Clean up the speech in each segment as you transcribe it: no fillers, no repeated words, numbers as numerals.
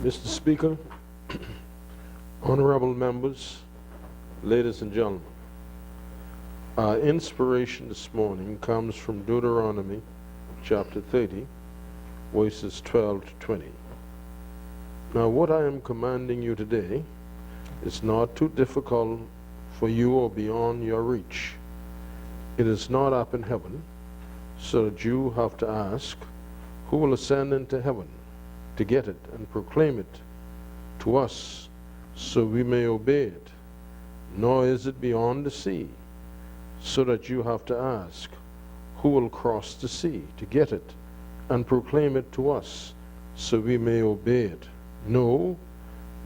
Mr. Speaker, honorable members, ladies and gentlemen, our inspiration this morning comes from Deuteronomy chapter 30, verses 12 to 20. Now, what I am commanding you today is not too difficult for you or beyond your reach. It is not up in heaven, so that you have to ask, who will ascend into heaven to get it and proclaim it to us so we may obey it? Nor is it beyond the sea, so that you have to ask, who will cross the sea to get it and proclaim it to us so we may obey it? No,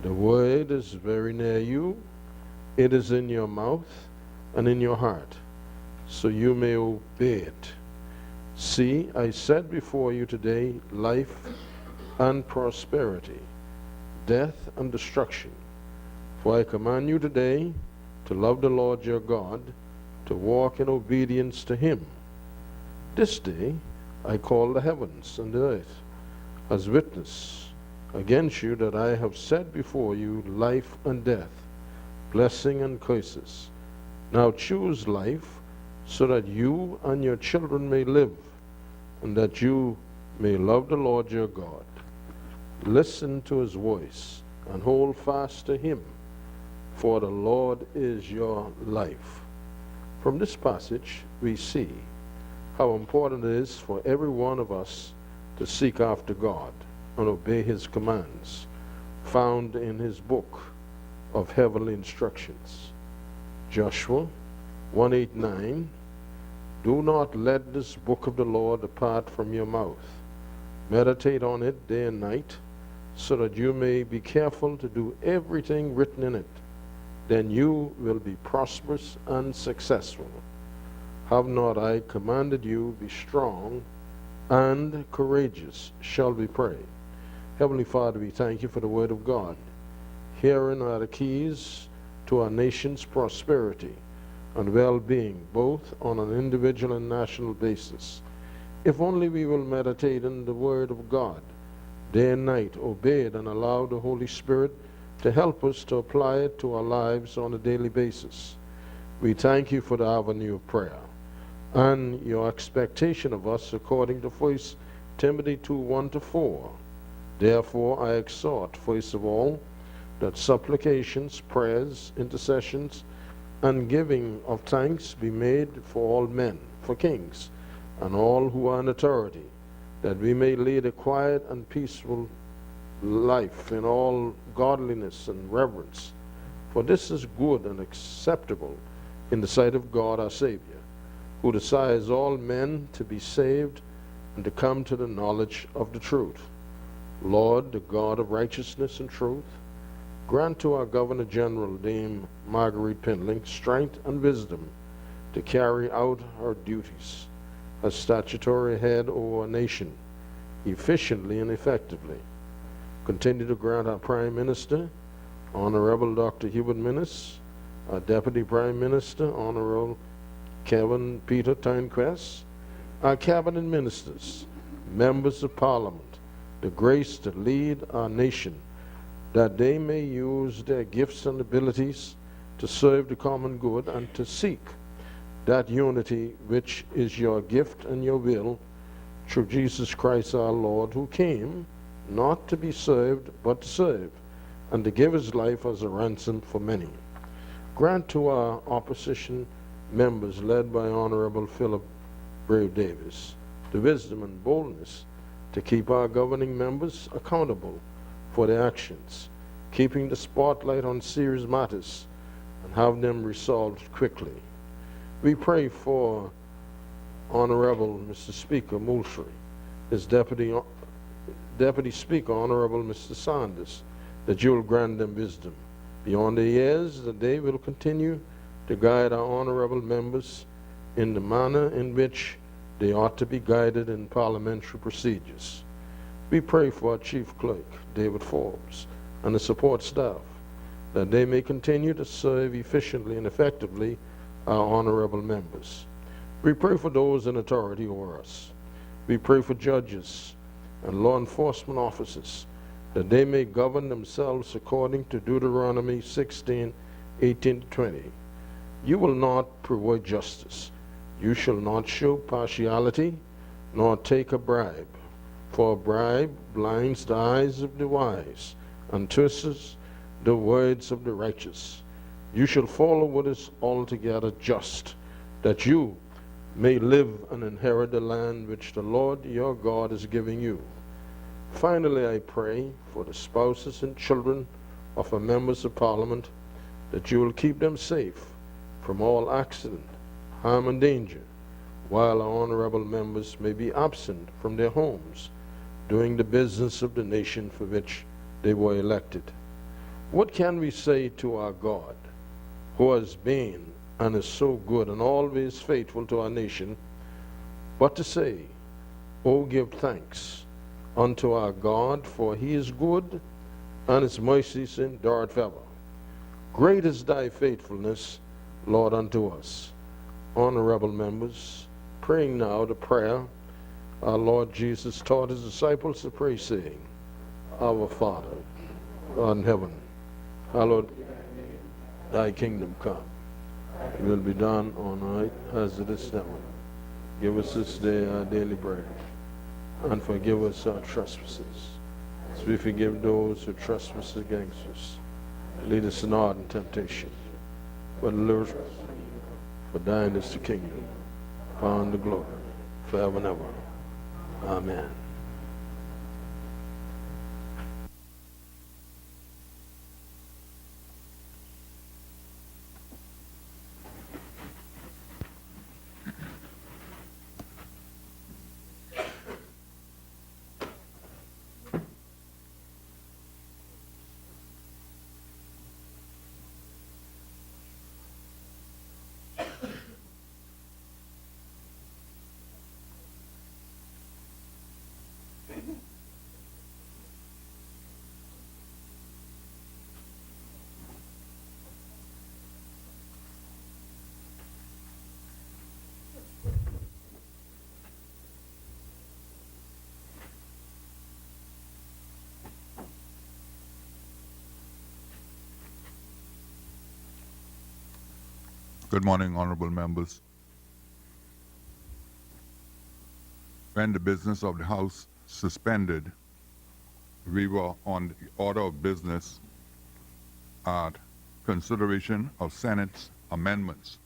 the word is very near you. It is in your mouth and in your heart, so you may obey it. See, I set before you today life and prosperity, death and destruction. For I command you today to love the Lord your God, to walk in obedience to him. This day I call the heavens and the earth as witness against you that I have set before you life and death, blessing and curses. Now choose life, so that you and your children may live, and that you may love the Lord your God. Listen to his voice and hold fast to him, for the Lord is your life. From this passage, we see how important it is for every one of us to seek after God and obey his commands, found in his book of heavenly instructions. Joshua 1:8-9, do not let this book of the law depart from your mouth. Meditate on it day and night, so that you may be careful to do everything written in it. Then you will be prosperous and successful. Have not I commanded you, be strong and courageous, shall we pray. Heavenly Father, we thank you for the word of God. Herein are the keys to our nation's prosperity and well-being, both on an individual and national basis. If only we will meditate in the word of God day and night, obey it, and allow the Holy Spirit to help us to apply it to our lives on a daily basis. We thank you for the avenue of prayer and your expectation of us according to 1 Timothy 2:1-4. Therefore I exhort, first of all, that supplications, prayers, intercessions, and giving of thanks be made for all men, for kings, and all who are in authority, that we may lead a quiet and peaceful life in all godliness and reverence. For this is good and acceptable in the sight of God our Savior, who desires all men to be saved and to come to the knowledge of the truth. Lord, the God of righteousness and truth, grant to our Governor General, Dame Marguerite Pindling, strength and wisdom to carry out her duties as statutory head over our nation efficiently and effectively. Continue to grant our Prime Minister, Honorable Dr. Hubert Minnis, our Deputy Prime Minister, Honorable Kevin Peter Tynquest, our Cabinet Ministers, Members of Parliament, the grace to lead our nation, that they may use their gifts and abilities to serve the common good and to seek that unity which is your gift and your will through Jesus Christ our Lord, who came not to be served but to serve, and to give his life as a ransom for many. Grant to our opposition members, led by Honorable Philip Brave Davis, the wisdom and boldness to keep our governing members accountable for their actions, keeping the spotlight on serious matters and have them resolved quickly. We pray for Honorable Mr. Speaker Moultrie, his Deputy Speaker, Honorable Mr. Sanders, that you will grant them wisdom beyond the years, that they will continue to guide our honorable members in the manner in which they ought to be guided in parliamentary procedures. We pray for our Chief Clerk, David Forbes, and the support staff, that they may continue to serve efficiently and effectively our honorable members. We pray for those in authority over us. We pray for judges and law enforcement officers that they may govern themselves according to Deuteronomy 16:18-20. You will not pervert justice. You shall not show partiality, nor take a bribe. For a bribe blinds the eyes of the wise, and twists the words of the righteous. You shall follow what is altogether just, that you may live and inherit the land which the Lord your God is giving you. Finally, I pray for the spouses and children of our members of Parliament, that you will keep them safe from all accident, harm, and danger, while our honorable members may be absent from their homes, doing the business of the nation for which they were elected. What can we say to our God, who has been and is so good and always faithful to our nation, but to say, "Oh, give thanks unto our God, for he is good, and his mercies endure forever. Great is thy faithfulness, Lord, unto us." Honorable members, praying now the prayer our Lord Jesus taught his disciples to pray, saying, "Our Father, God in heaven, hallowed be thy kingdom come. It will be done on earth as it is in heaven. Give us this day our daily bread, and forgive us our trespasses, as we forgive those who trespass against us. Lead us not in temptation, but deliver us. For thine is the kingdom, power, and the glory, forever and ever. Amen. Good morning, honorable members. When the business of the House suspended, we were on the order of business at consideration of Senate's amendments.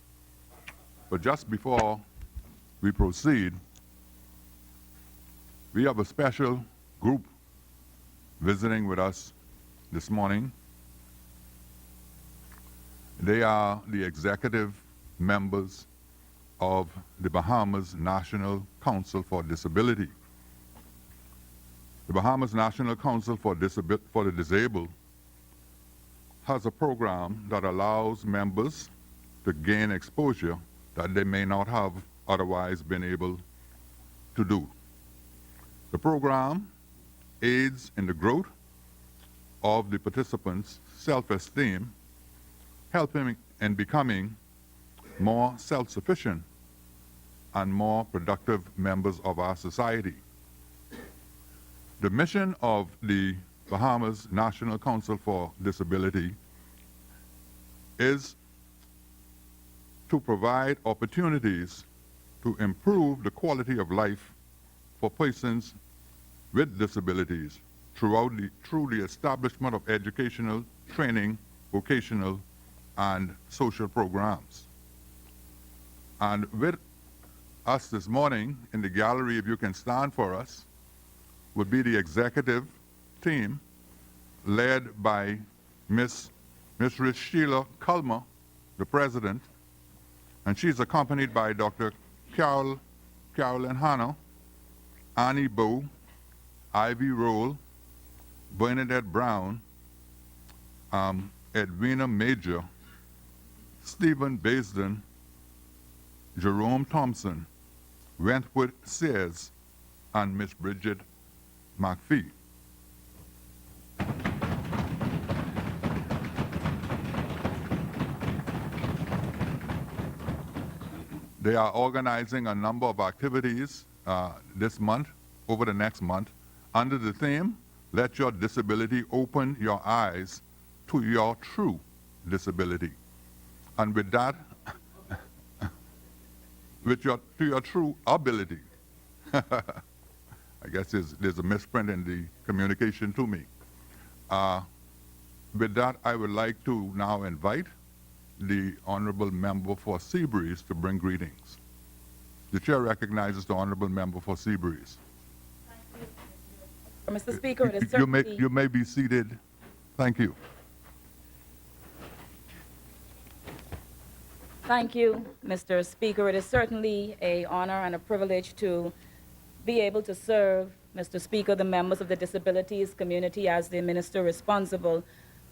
But just before we proceed, we have a special group visiting with us this morning. They are the executive members of the Bahamas National Council for Disability. The Bahamas National Council for the Disabled has a program that allows members to gain exposure that they may not have otherwise been able to do. The program aids in the growth of the participants' self-esteem, helping in becoming more self-sufficient and more productive members of our society. The mission of the Bahamas National Council for Disability is to provide opportunities to improve the quality of life for persons with disabilities through the establishment of educational, training, vocational, and social programs. And with us this morning in the gallery, if you can stand for us, would be the executive team led by Miss Sheila Culmer, the president, and she's accompanied by Dr. Carolyn Hanna, Annie Bow, Ivy Roll, Bernadette Brown, Edwina Major, Stephen Baisden, Jerome Thompson, Wentworth Sears, and Miss Bridget McPhee. They are organizing a number of activities this month, over the next month, under the theme, Let your disability open your eyes to your true disability. And with that, to your true ability. I guess there's a misprint in the communication to me. With that, I would like to now invite the Honorable Member for Seabreeze to bring greetings. The Chair recognizes the Honorable Member for Seabreeze. Mr. Speaker, it is certainly... You may be seated. Thank you. Thank you, Mr. Speaker. It is certainly an honor and a privilege to be able to serve, Mr. Speaker, the members of the disabilities community as the minister responsible.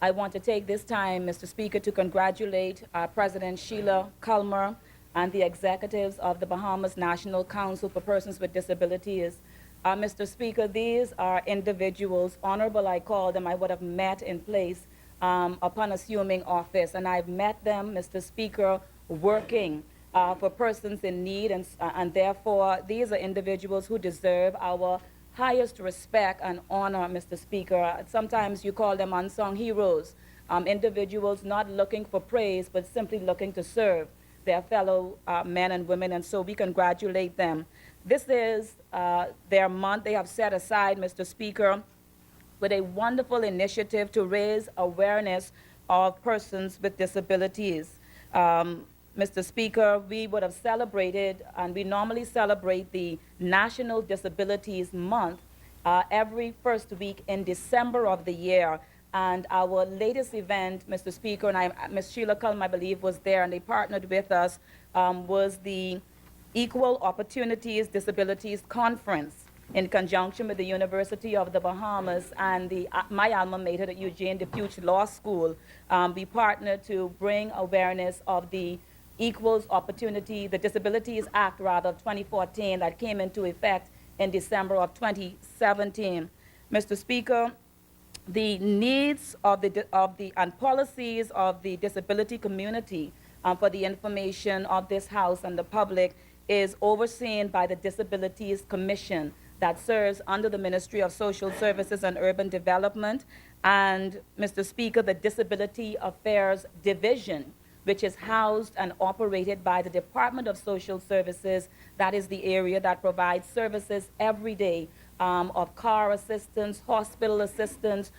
I want to take this time, Mr. Speaker, to congratulate President Sheila Culmer and the executives of the Bahamas National Council for Persons with Disabilities. Mr. Speaker, these are individuals, honorable I call them, I would have met in place upon assuming office. And I've met them, Mr. Speaker, working for persons in need, and therefore these are individuals who deserve our highest respect and honor, Mr. Speaker. Sometimes you call them unsung heroes, individuals not looking for praise, but simply looking to serve their fellow men and women, and so we congratulate them. This is their month they have set aside, Mr. Speaker, with a wonderful initiative to raise awareness of persons with disabilities. Mr. Speaker, we would have celebrated, and we normally celebrate the National Disabilities Month every first week in December of the year. And our latest event, Mr. Speaker, and Ms. Sheila Culm, I believe, was there, and they partnered with us, was the Equal Opportunities Disabilities Conference in conjunction with the University of the Bahamas and my alma mater at Eugene DePuch Law School. We partnered to bring awareness of the Equals Opportunity, the Disabilities Act, rather, of 2014 that came into effect in December of 2017. Mr. Speaker, the needs of and policies of the disability community for the information of this House and the public is overseen by the Disabilities Commission that serves under the Ministry of Social Services and Urban Development, and, Mr. Speaker, the Disability Affairs Division, which is housed and operated by the Department of Social Services. That is the area that provides services every day of car assistance, hospital assistance,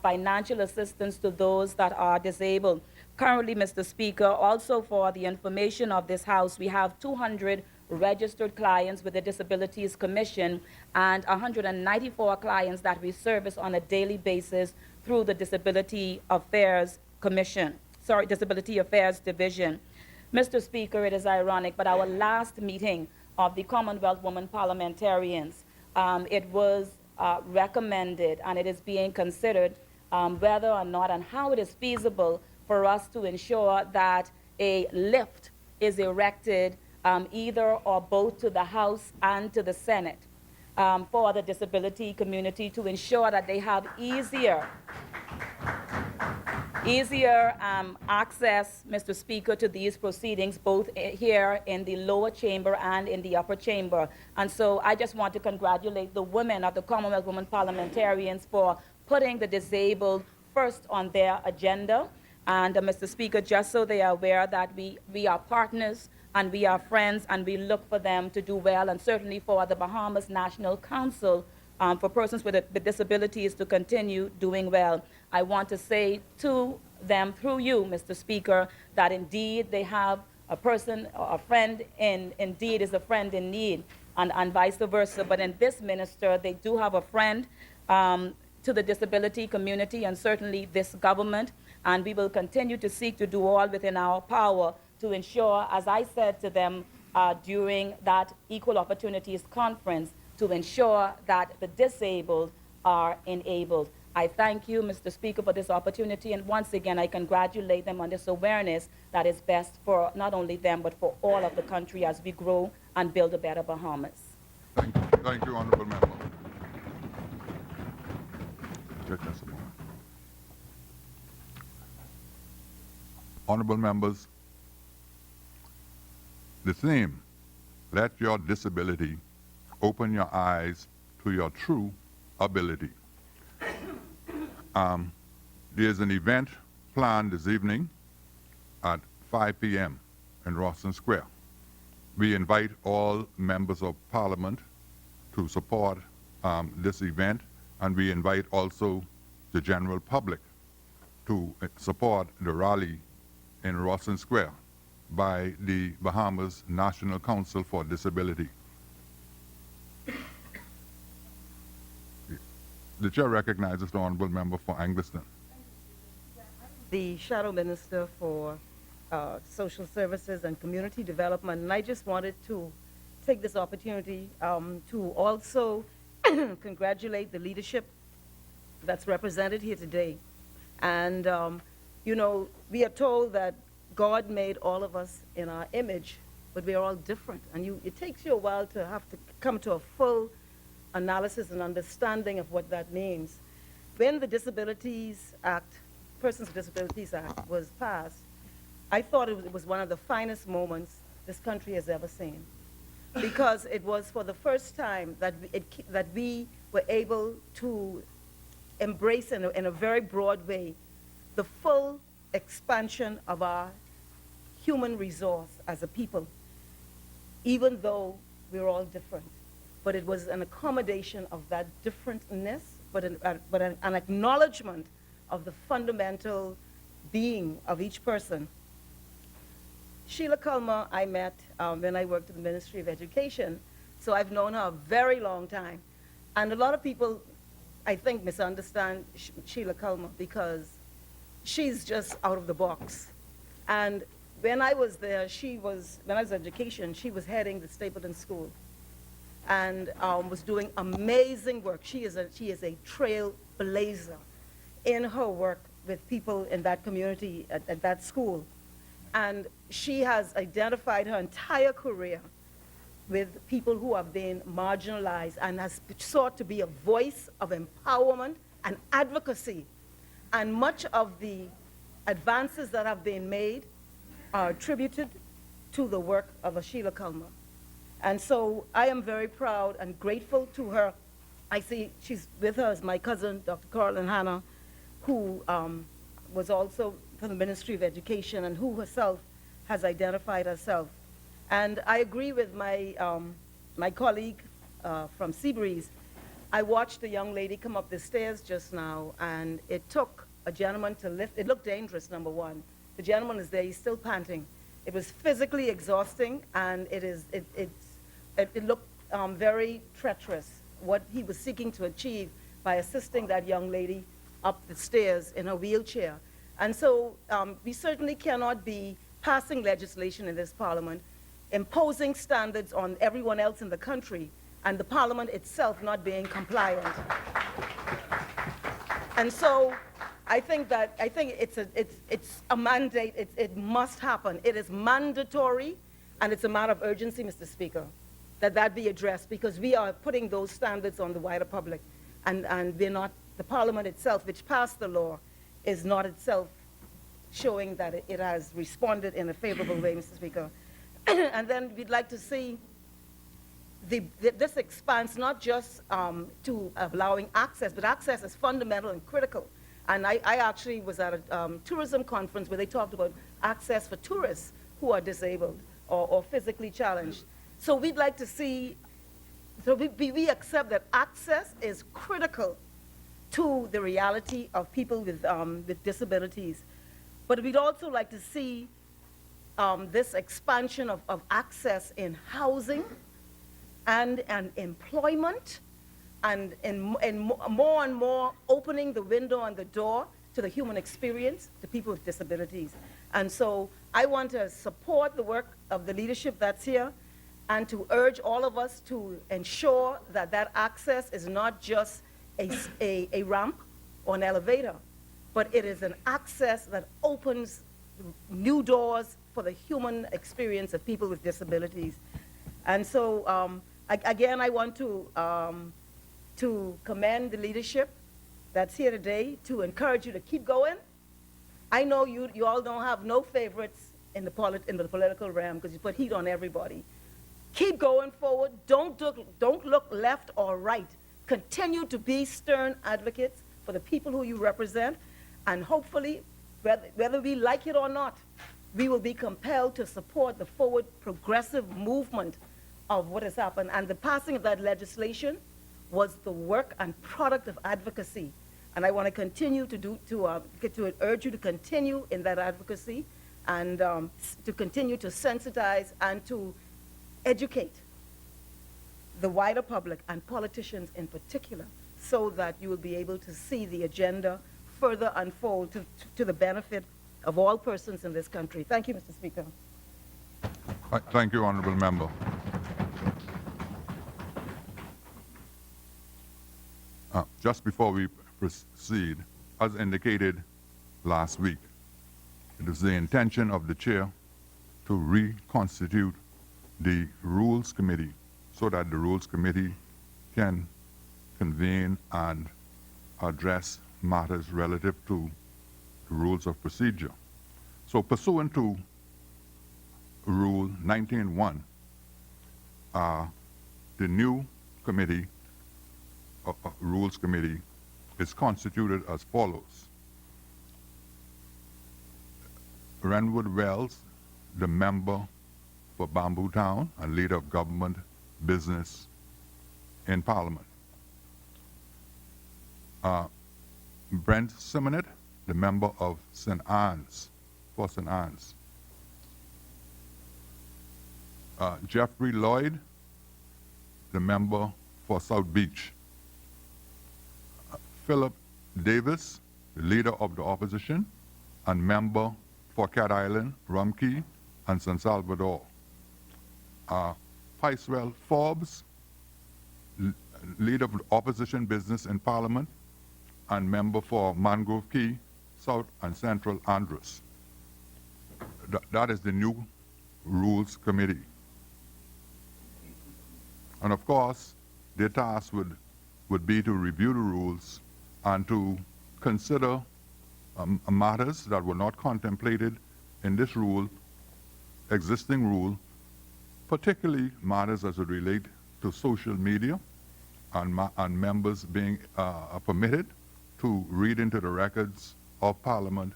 financial assistance to those that are disabled. Currently, Mr. Speaker, also for the information of this House, we have 200 registered clients with the Disabilities Commission and 194 clients that we service on a daily basis through the Disability Affairs Division. Mr. Speaker, it is ironic, but our last meeting of the Commonwealth Women Parliamentarians, it was recommended, and it is being considered whether or not and how it is feasible for us to ensure that a lift is erected either or both to the House and to the Senate for the disability community to ensure that they have easier access, Mr. Speaker, to these proceedings, both here in the lower chamber and in the upper chamber. And so I just want to congratulate the women of the Commonwealth Women Parliamentarians for putting the disabled first on their agenda. And Mr. Speaker, just so they are aware that we are partners and we are friends and we look for them to do well, and certainly for the Bahamas National Council for persons with disabilities to continue doing well. I want to say to them through you, Mr. Speaker, that indeed they have a person, a friend indeed is a friend in need, and vice versa. But in this minister, they do have a friend to the disability community and certainly this government, and we will continue to seek to do all within our power to ensure, as I said to them during that Equal Opportunities Conference, to ensure that the disabled are enabled. I thank you, Mr. Speaker, for this opportunity, and once again, I congratulate them on this awareness that is best for not only them, but for all of the country as we grow and build a better Bahamas. Thank you, Honorable Member. Honorable members, the theme, let your disability open your eyes to your true ability. There's an event planned this evening at 5 p.m. in Rawson Square. We invite all members of Parliament to support this event, and we invite also the general public to support the rally in Rawson Square by the Bahamas National Council for Disability. The chair recognizes the honorable member for Angleton. The Shadow Minister for Social Services and Community Development, and I just wanted to take this opportunity to also congratulate the leadership that's represented here today. And, you know, we are told that God made all of us in our image, but we are all different. And it takes you a while to have to come to a full analysis and understanding of what that means. When the Disabilities Act, Persons with Disabilities Act, was passed, I thought it was one of the finest moments this country has ever seen, because it was for the first time that we were able to embrace in a very broad way the full expansion of our human resource as a people, even though we're all different. But it was an accommodation of that differentness, but an acknowledgement of the fundamental being of each person. Sheila Culmer I met when I worked at the Ministry of Education, so I've known her a very long time. And a lot of people, I think, misunderstand Sheila Culmer because she's just out of the box. And when I was there, when I was in education, she was heading the Stapleton School and was doing amazing work. She is a trailblazer in her work with people in that community, at that school. And she has identified her entire career with people who have been marginalized and has sought to be a voice of empowerment and advocacy. And much of the advances that have been made are attributed to the work of Sheila Culmer. And so I am very proud and grateful to her. I see she's with her as my cousin, Dr. Carolyn Hanna, who was also from the Ministry of Education and who herself has identified herself. And I agree with my colleague from Seabreeze. I watched a young lady come up the stairs just now, and it took a gentleman to lift. It looked dangerous, number one. The gentleman is there, he's still panting. It was physically exhausting, and it looked very treacherous, what he was seeking to achieve by assisting that young lady up the stairs in her wheelchair. And so we certainly cannot be passing legislation in this Parliament, imposing standards on everyone else in the country, and the Parliament itself not being compliant. And so I think it's a mandate. It must happen. It is mandatory, and it's a matter of urgency, Mr. Speaker, that be addressed, because we are putting those standards on the wider public, and we're not. The Parliament itself, which passed the law, is not itself showing that it has responded in a favorable way, Mr. Speaker. And then we'd like to see this expands not just to allowing access, but access is fundamental and critical. And I actually was at a tourism conference where they talked about access for tourists who are disabled or physically challenged. So we'd like to see, so we accept that access is critical to the reality of people with disabilities. But we'd also like to see this expansion of access in housing and employment, and more and more opening the window and the door to the human experience to people with disabilities. And so I want to support the work of the leadership that's here, and to urge all of us to ensure that that access is not just a ramp or an elevator, but it is an access that opens new doors for the human experience of people with disabilities. And so, again, I want to commend the leadership that's here today, to encourage you to keep going. I know you all don't have no favorites in the political realm, because you put heat on everybody. Keep going forward. Don't look left or right. Continue to be stern advocates for the people who you represent, and hopefully, whether we like it or not, we will be compelled to support the forward progressive movement of what has happened. And the passing of that legislation was the work and product of advocacy. And I want to continue to urge you to continue in that advocacy and to continue to sensitize and to educate the wider public and politicians in particular, so that you will be able to see the agenda further unfold to the benefit of all persons in this country. Thank you, Mr. Speaker. Thank you, Honorable Member. Just before we proceed, as indicated last week, it is the intention of the Chair to reconstitute the Rules Committee so that the Rules Committee can convene and address matters relative to the rules of procedure. So pursuant to Rule 19.1, the new committee, Rules Committee, is constituted as follows. Renwood Wells, the member for Bamboo Town and leader of government business in Parliament. Brent Simonet, the member of St. Anne's, for St. Anne's. Jeffrey Lloyd, the member for South Beach. Philip Davis, the leader of the opposition and member for Cat Island, Rumkey, and San Salvador. Picewell Forbes, leader of the opposition business in Parliament and member for Mangrove Key, South and Central Andros. That is the new Rules Committee. And of course, their task would be to review the rules and to consider matters that were not contemplated in this existing rule, particularly matters as it relate to social media and members being permitted to read into the records of Parliament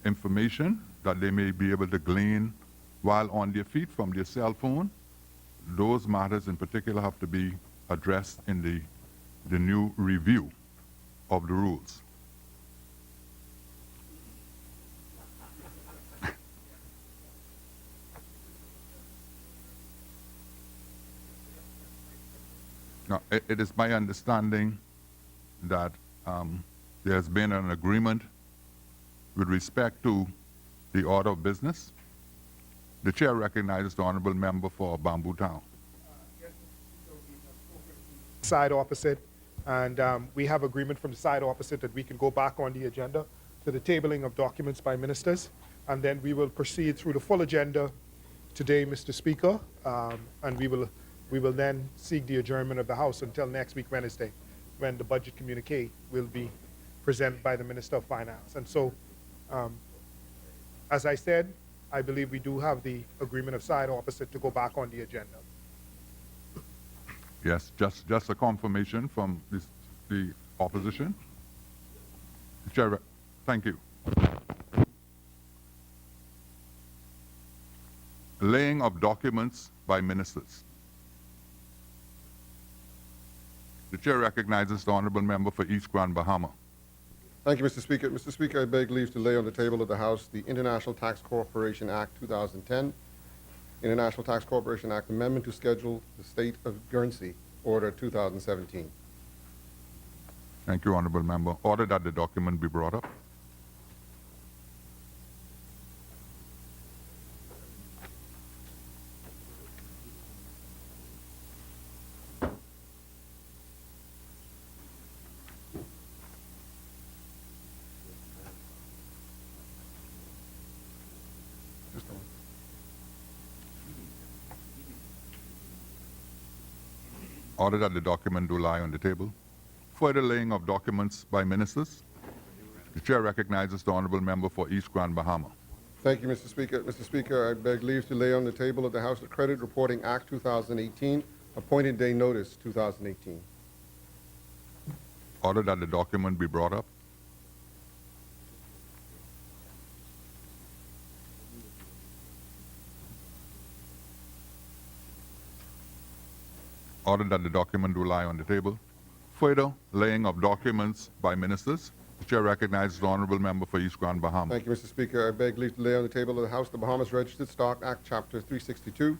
information that they may be able to glean while on their feet from their cell phone. Those matters in particular have to be addressed in the new review of the rules. Now, it is my understanding that there has been an agreement with respect to the order of business. The Chair recognizes the Honourable Member for Bamboo Town. Side opposite, and we have agreement from the side opposite that we can go back on the agenda to the tabling of documents by ministers, and then we will proceed through the full agenda today, Mr. Speaker, and we will then seek the adjournment of the House until next week, Wednesday, when the budget communique will be presented by the Minister of Finance. And so, as I said, I believe we do have the agreement of side opposite to go back on the agenda. Yes, just a confirmation from the opposition. Chair, thank you. Laying of documents by ministers. The Chair recognizes the Honourable Member for East Grand Bahama. Thank you, Mr. Speaker. Mr. Speaker, I beg leave to lay on the table of the House the International Tax Corporation Act 2010, International Tax Corporation Act Amendment to Schedule the State of Guernsey, Order 2017. Thank you, Honourable Member. Order that the document be brought up. Order that the document do lie on the table. Further laying of documents by ministers. The Chair recognizes the Honourable Member for East Grand Bahama. Thank you, Mr. Speaker. Mr. Speaker, I beg leave to lay on the table of the House the Credit Reporting Act 2018, Appointed Day Notice 2018. Order that the document be brought up. Order that the document do lie on the table. Further laying of documents by ministers. The chair recognizes the honorable member for East Grand Bahama. Thank you, Mr. Speaker. I beg leave to lay on the table of the House the Bahamas Registered Stock Act, Chapter 362,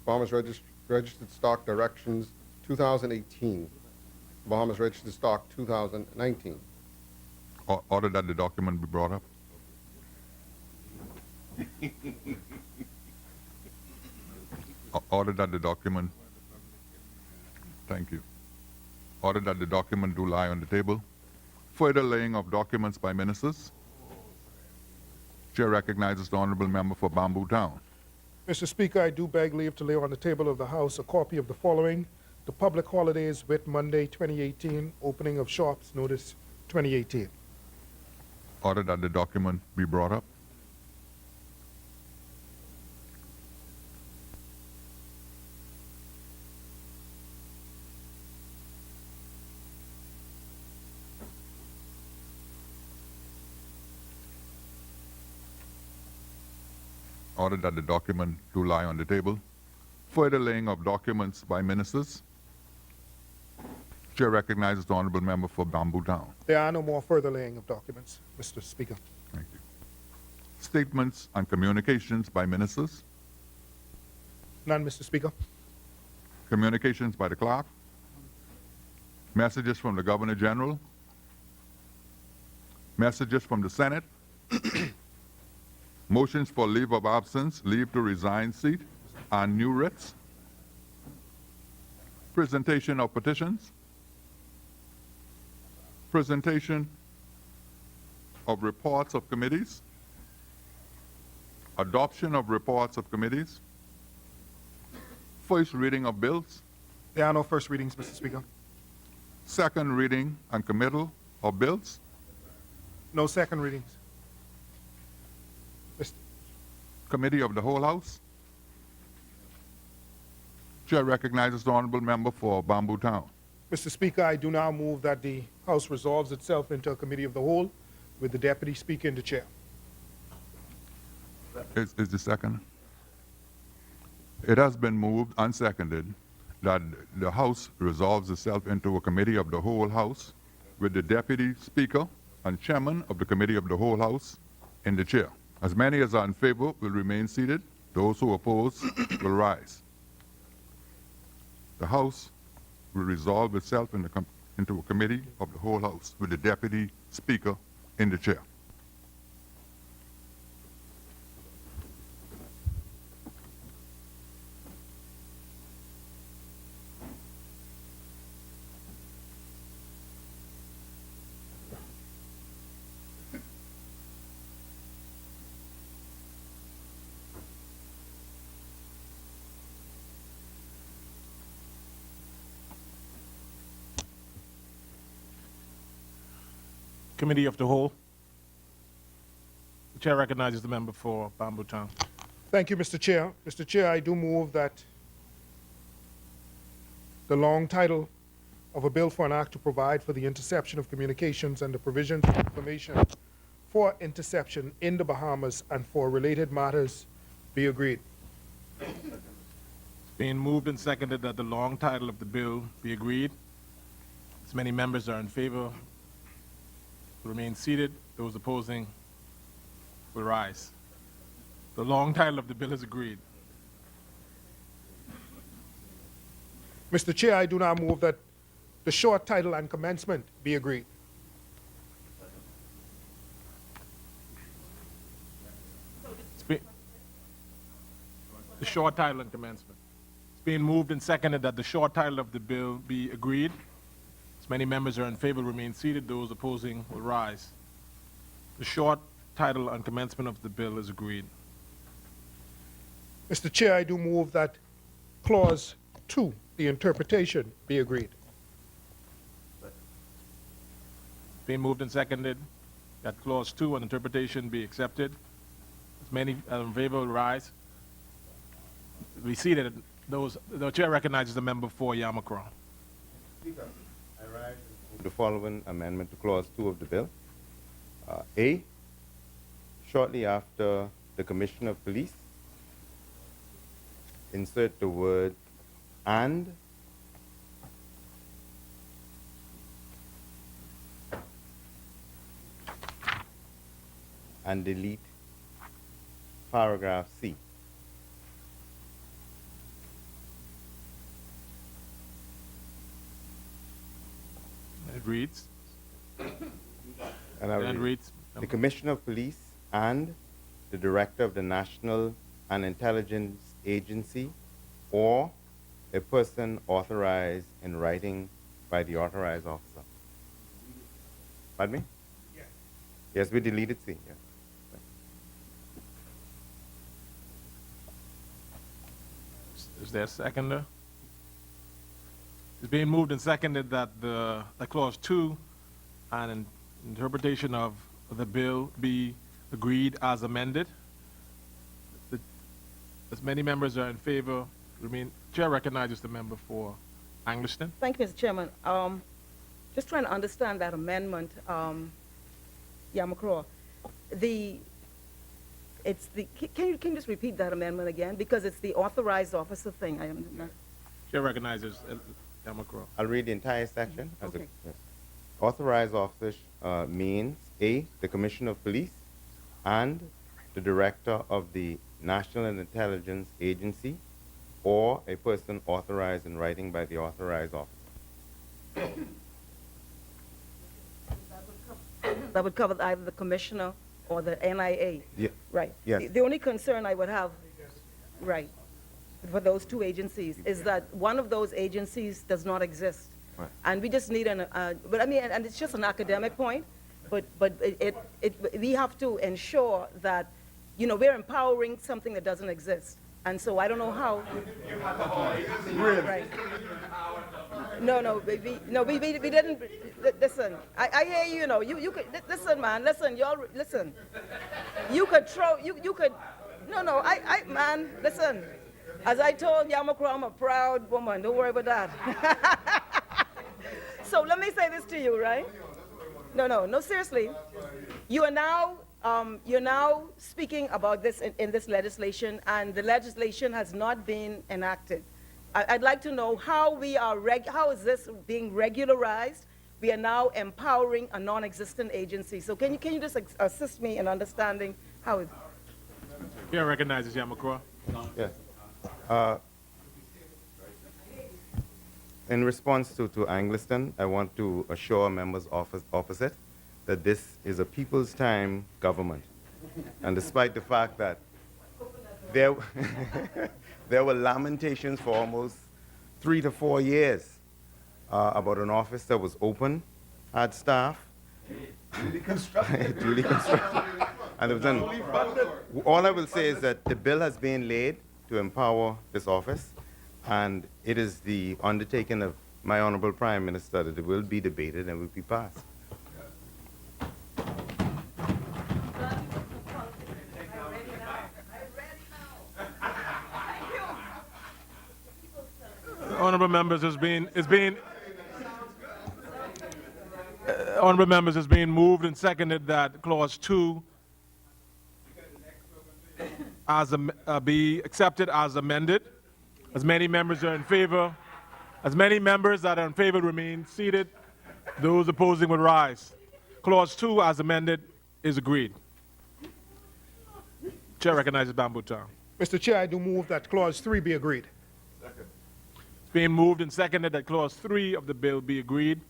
Bahamas Registered Stock Directions 2018, Bahamas Registered Stock 2019. Order that the document be brought up. Order that the document. Thank you. Order that the document do lie on the table. Further laying of documents by ministers. Chair recognizes the honorable member for Bamboo Town. Mr. Speaker, I do beg leave to lay on the table of the House a copy of the following: the public holidays with Monday 2018, opening of shops notice 2018. Order that the document be brought up. Order that the document do lie on the table. Further laying of documents by ministers. Chair recognizes the honorable member for Bamboo Town. There are no more further laying of documents, Mr. Speaker. Thank you. Statements and communications by ministers. None, Mr. Speaker. Communications by the clerk. Messages from the Governor General. Messages from the Senate. Motions for leave of absence, leave to resign seat, and new writs. Presentation of petitions. Presentation of reports of committees. Adoption of reports of committees. First reading of bills. There are no first readings, Mr. Speaker. Second reading and committal of bills. No second readings. Committee of the whole House. Chair recognizes the honorable member for Bamboo Town. Mr. Speaker, I do now move that the House resolves itself into a committee of the whole with the Deputy Speaker in the chair. Is the second? It has been moved and seconded that the House resolves itself into a committee of the whole House with the Deputy Speaker and Chairman of the Committee of the whole House in the chair. As many as are in favor will remain seated. Those who oppose will rise. The House will resolve itself into a committee of the whole House with the Deputy Speaker in the chair. Committee of the Whole. The chair recognizes the member for Bamboo Town. Thank you, Mr. Chair. Mr. Chair, I do move that the long title of a bill for an act to provide for the interception of communications and the provision of information for interception in the Bahamas and for related matters be agreed. It's being moved and seconded that the long title of the bill be agreed. As many members are in favor, will remain seated. Those opposing will rise. The long title of the bill is agreed. Mr. Chair, I do now move that the short title and commencement be agreed. The short title and commencement. It's being moved and seconded that the short title of the bill be agreed. As many members are in favor, remain seated. Those opposing will rise. The short title and commencement of the bill is agreed. Mr. Chair, I do move that Clause 2, the interpretation, be agreed. Being moved and seconded that Clause 2 on interpretation be accepted. As many are in favor will rise. Be seated. The chair recognizes the member for Yamakron. Speaker, I rise and the following amendment to Clause 2 of the bill. A, shortly after the Commissioner of Police, insert the word "and" and delete paragraph C. It reads, And I and read, reads, the Commissioner of Police and the Director of the National and Intelligence Agency or a person authorized in writing by the authorized officer. Pardon me? Yes, we deleted C. Yeah. is there a seconder? It's being moved and seconded that that Clause 2 and an interpretation of the bill be agreed as amended. As many members are in favor, Chair recognizes the member for Angliston. Thank you, Mr. Chairman. Just trying to understand that amendment, Yamakro. Can you just repeat that amendment again? Because it's the authorized officer thing. I am not. Chair recognizes Yamakro. I'll read the entire section. Okay. Yes. Authorized officers means A, the Commissioner of Police and the Director of the National and Intelligence Agency or a person authorized in writing by the authorized officer. That would cover either the commissioner or the NIA. Yeah. Right. Yes. The only concern I would have, right, for those two agencies is that one of those agencies does not exist. Right. And we just need but I mean, and it's just an academic point, but we have to ensure that, we're empowering something that doesn't exist. And so I don't know how. Right. No, we didn't, listen, I hear you, you could, listen, man, listen, y'all, listen. You could man, listen. As I told Yamakro, I'm a proud woman, don't worry about that. So let me say this to you, right? No, seriously. You're now speaking about this in this legislation, and the legislation has not been enacted. I'd like to know how how is this being regularized? We are now empowering a non-existent agency. So can you just assist me in understanding how it? Chair recognizes Yamakro. Yes. In response to Angliston, I want to assure members opposite that this is a people's time government. And despite the fact that there, there were lamentations for almost 3 to 4 years about an office that was open, had staff, duly constructed, and it was done. All I will say is that the bill has been laid to empower this office, and it is the undertaking of my Honorable Prime Minister that it will be debated and will be passed. Honorable members, it's being moved and seconded that Clause 2 be accepted as amended. As many members are in favor, as many members that are in favor remain seated. Those opposing would rise. Clause 2 as amended is agreed. Chair recognizes Bamboo Town. Mr. Chair, I do move that Clause 3 be agreed. It's being moved and seconded that Clause 3 of the bill be agreed.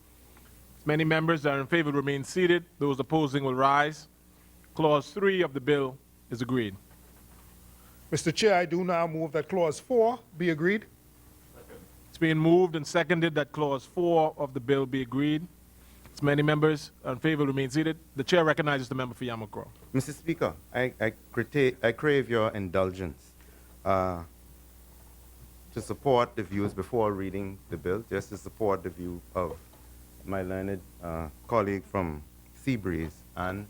As many members that are in favor remain seated. Those opposing will rise. Clause 3 of the bill is agreed. Mr. Chair, I do now move that Clause 4 be agreed. It's being moved and seconded that Clause 4 of the bill be agreed. As many members are in favor remain seated. The chair recognizes the member for Yamakro. Mr. Speaker, I crave your indulgence to support the views before reading the bill, just to support the view of my learned colleague from Seabreeze and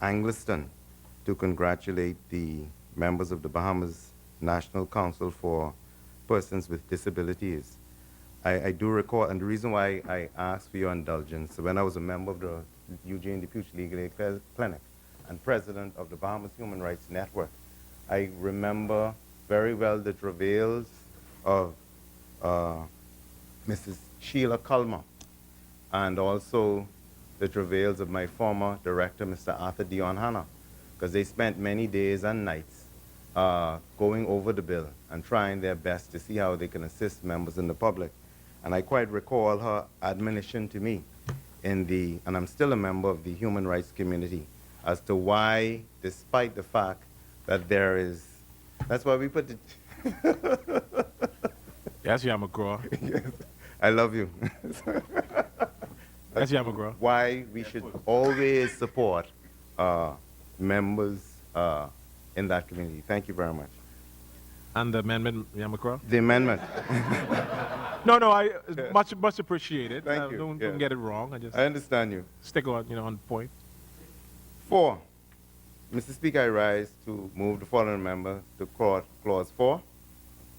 Angliston, to congratulate the members of the Bahamas National Council for Persons with Disabilities. I do recall, and the reason why I asked for your indulgence, when I was a member of the Eugene DePuche Legal Aid Clinic and president of the Bahamas Human Rights Network, I remember very well the travails of Mrs. Sheila Culmer, and also the travails of my former director, Mr. Arthur Dion Hanna, because they spent many days and nights going over the bill and trying their best to see how they can assist members in the public. And I quite recall her admonition to me and I'm still a member of the human rights community, as to why, despite the fact that there is, that's why we put it. Yes, Yamagro. Yes, I love you. Yes, Yamagro. Why we should always support members in that community. Thank you very much. And the amendment, Yamagro? The amendment. No, much appreciated. Thank you. Don't Yes. get it wrong. I just I understand you. stick on, on point. 4. Mr. Speaker, I rise to move the following amendment to clause 4.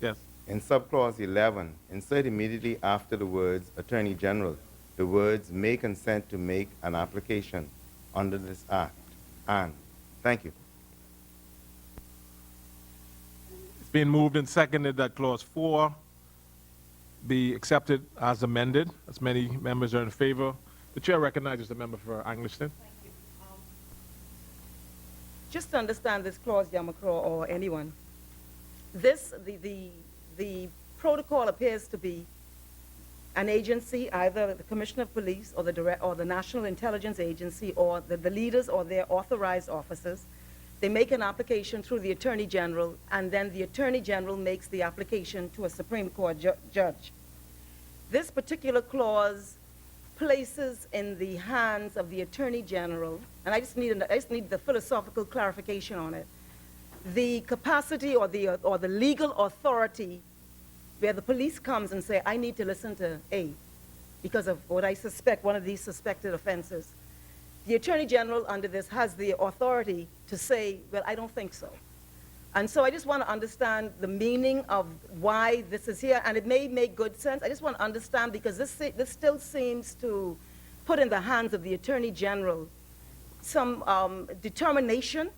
Yes. In subclause 11, insert immediately after the words Attorney General the words may consent to make an application under this act. And thank you. It's been moved and seconded that clause 4 be accepted as amended, as many members are in favor. The chair recognizes the member for Angliston. Just to understand this clause, Yamakro, or anyone, this, the protocol appears to be an agency, either the Commissioner of Police or the National Intelligence Agency or the leaders or their authorized officers. They make an application through the Attorney General, and then the Attorney General makes the application to a Supreme Court judge. This particular clause places in the hands of the Attorney General, and I just need the philosophical clarification on it, the capacity or the legal authority where the police comes and say, I need to listen to A because of what I suspect, one of these suspected offenses. The Attorney General under this has the authority to say, well, I don't think so. And so I just want to understand the meaning of why this is here, and it may make good sense. I just want to understand, because this still seems to put in the hands of the Attorney General some determination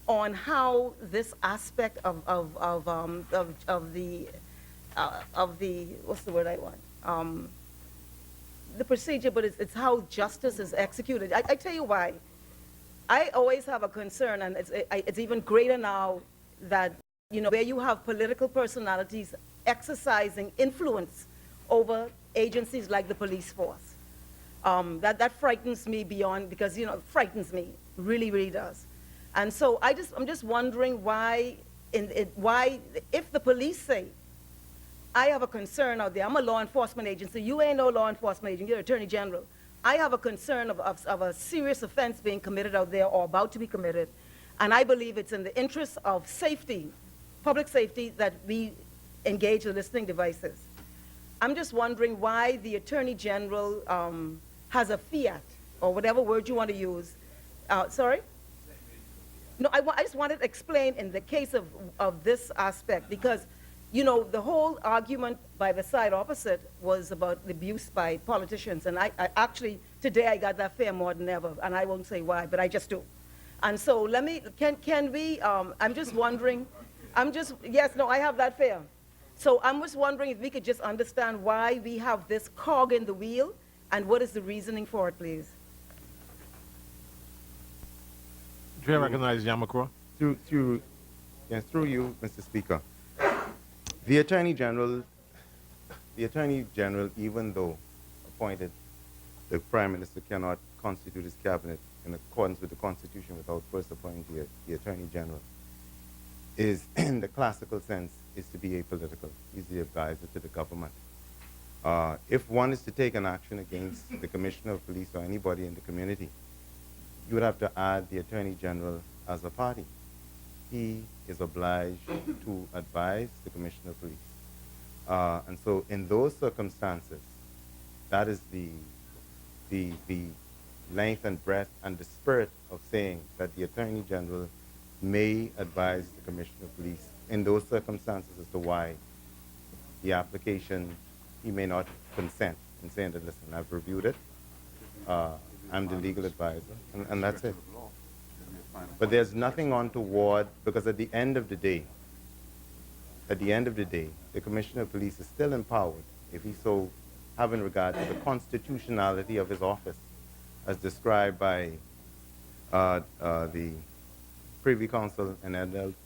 on how this aspect of the what's the word I want? The procedure, but it's how justice is executed. I tell you why. I always have a concern, and it's even greater now that, where you have political personalities exercising influence over agencies like the police force. That frightens me beyond, because, it frightens me, really, really does. And so I'm just wondering why, if the police say, I have a concern out there, I'm a law enforcement agency, you ain't no law enforcement agent, you're Attorney General. I have a concern of a serious offense being committed out there or about to be committed, and I believe it's in the interest of safety, public safety, that we engage the listening devices. I'm just wondering why the Attorney General has a fiat, or whatever word you want to use. Sorry? No, I just wanted to explain in the case of this aspect, because the whole argument by the side opposite was about the abuse by politicians. And I actually, today I got that fear more than ever. And I won't say why, but I just do. And so can we, I'm just wondering, yes, no, I have that fear. So I'm just wondering if we could just understand why we have this cog in the wheel, and what is the reasoning for it, please? The chair recognizes Yamakro. Through you, Mr. Speaker. The Attorney General, even though appointed, the Prime Minister cannot constitute his cabinet in accordance with the Constitution without first appointing the Attorney General, is, in the classical sense, is to be apolitical. He's the advisor to the government. If one is to take an action against the Commissioner of Police or anybody in the community, you would have to add the Attorney General as a party. He is obliged to advise the Commissioner of Police. And so in those circumstances, that is the length and breadth and the spirit of saying that the Attorney General may advise the Commissioner of Police in those circumstances as to why the application he may not consent in saying that, listen, I've reviewed it, I'm the legal advisor, and that's it. But there's nothing untoward, because at the end of the day, the Commissioner of Police is still empowered, if he so having regard to the constitutionality of his office, as described by the Privy Council and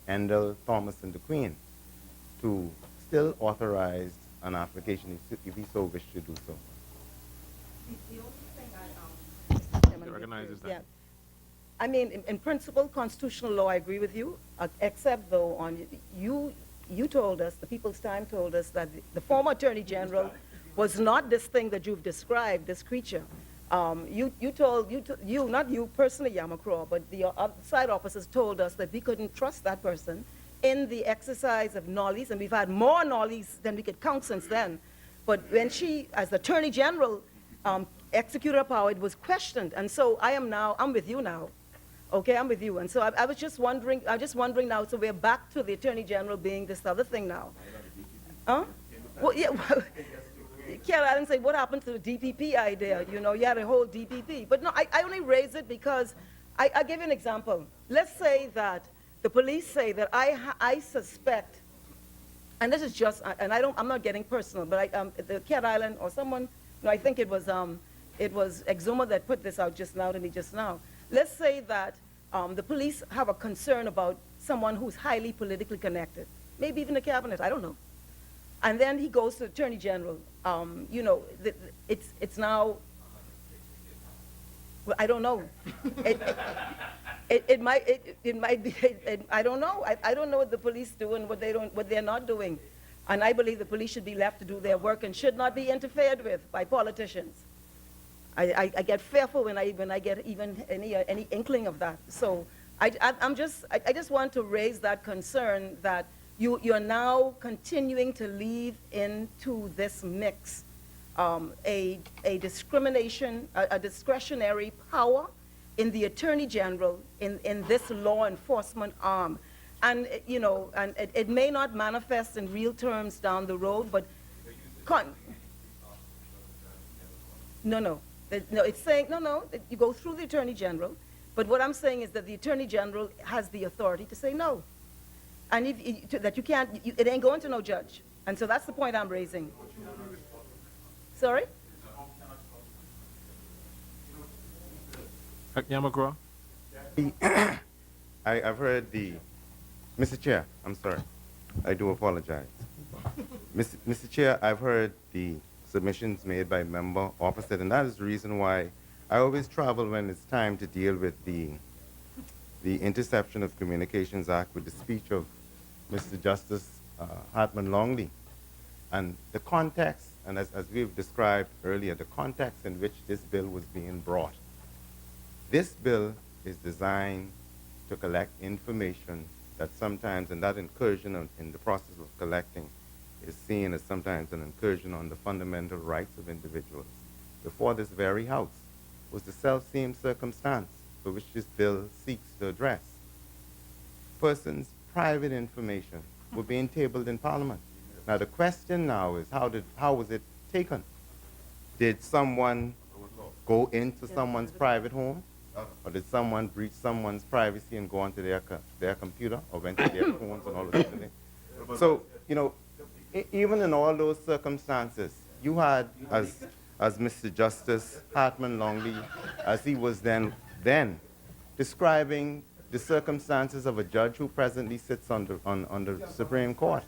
Endel Thomas and the Queen, to still authorize an application if he so wished to do so. The only thing He recognizes that. Yeah. I mean, in principle, constitutional law, I agree with you, except though on you told us, the People's Time told us that the former Attorney General was not this thing that you've described, this creature. Not you personally, Yamakro, but the side officers told us that we couldn't trust that person in the exercise of knowledge, and we've had more knowledge than we could count since then. But when she, as the Attorney General, executed her power, it was questioned. And so I'm with you now. Okay, I'm with you. And so I was just wondering now, so we're back to the Attorney General being this other thing now. Huh? Well, yeah. Carol Allen said, what happened to the DPP idea? You know, you had a whole DPP. But no, I only raise it because I give you an example. Let's say that the police say that I suspect, and this is just, and I'm not getting personal, but the Cat Island or someone, no, I think it was Exuma that put this out just now to me just now. Let's say that the police have a concern about someone who's highly politically connected, maybe even the cabinet, I don't know. And then he goes to the Attorney General. You know, it's now, well, I don't know. It might be, I don't know. I don't know what the police do and what they're not doing. And I believe the police should be left to do their work and should not be interfered with by politicians. I get fearful when I get even any inkling of that. So I just want to raise that concern that you're now continuing to leave into this mix a discretionary power in the Attorney General in this law enforcement arm. And, you know, and it may not manifest in real terms down the road, but no, it's saying, no, you go through the Attorney General, but what I'm saying is that the Attorney General has the authority to say no. And that you can't, it ain't going to no judge. And so that's the point I'm raising. Sorry? Yamakro? I've heard Mr. Chair, I'm sorry. I do apologize. Mr. Chair, I've heard the submissions made by member opposite, and that is the reason why I always travel when it's time to deal with the Interception of Communications Act with the speech of Mr. Justice Hartman Longley. And the context, and as we've described earlier, the context in which this bill was being brought. This bill is designed to collect information that sometimes, and that incursion in the process of collecting is seen as sometimes an incursion on the fundamental rights of individuals. Before this very House was the self-same circumstance for which this bill seeks to address. Persons' private information were being tabled in Parliament. Now the question now is, how was it taken? Did someone go into someone's private home? Or did someone breach someone's privacy and go onto their computer or went to their phones and all those things? So, you know, even in all those circumstances, you had, as Mr. Justice Hartman Longley, as he was then describing the circumstances of a judge who presently sits on the Supreme Court,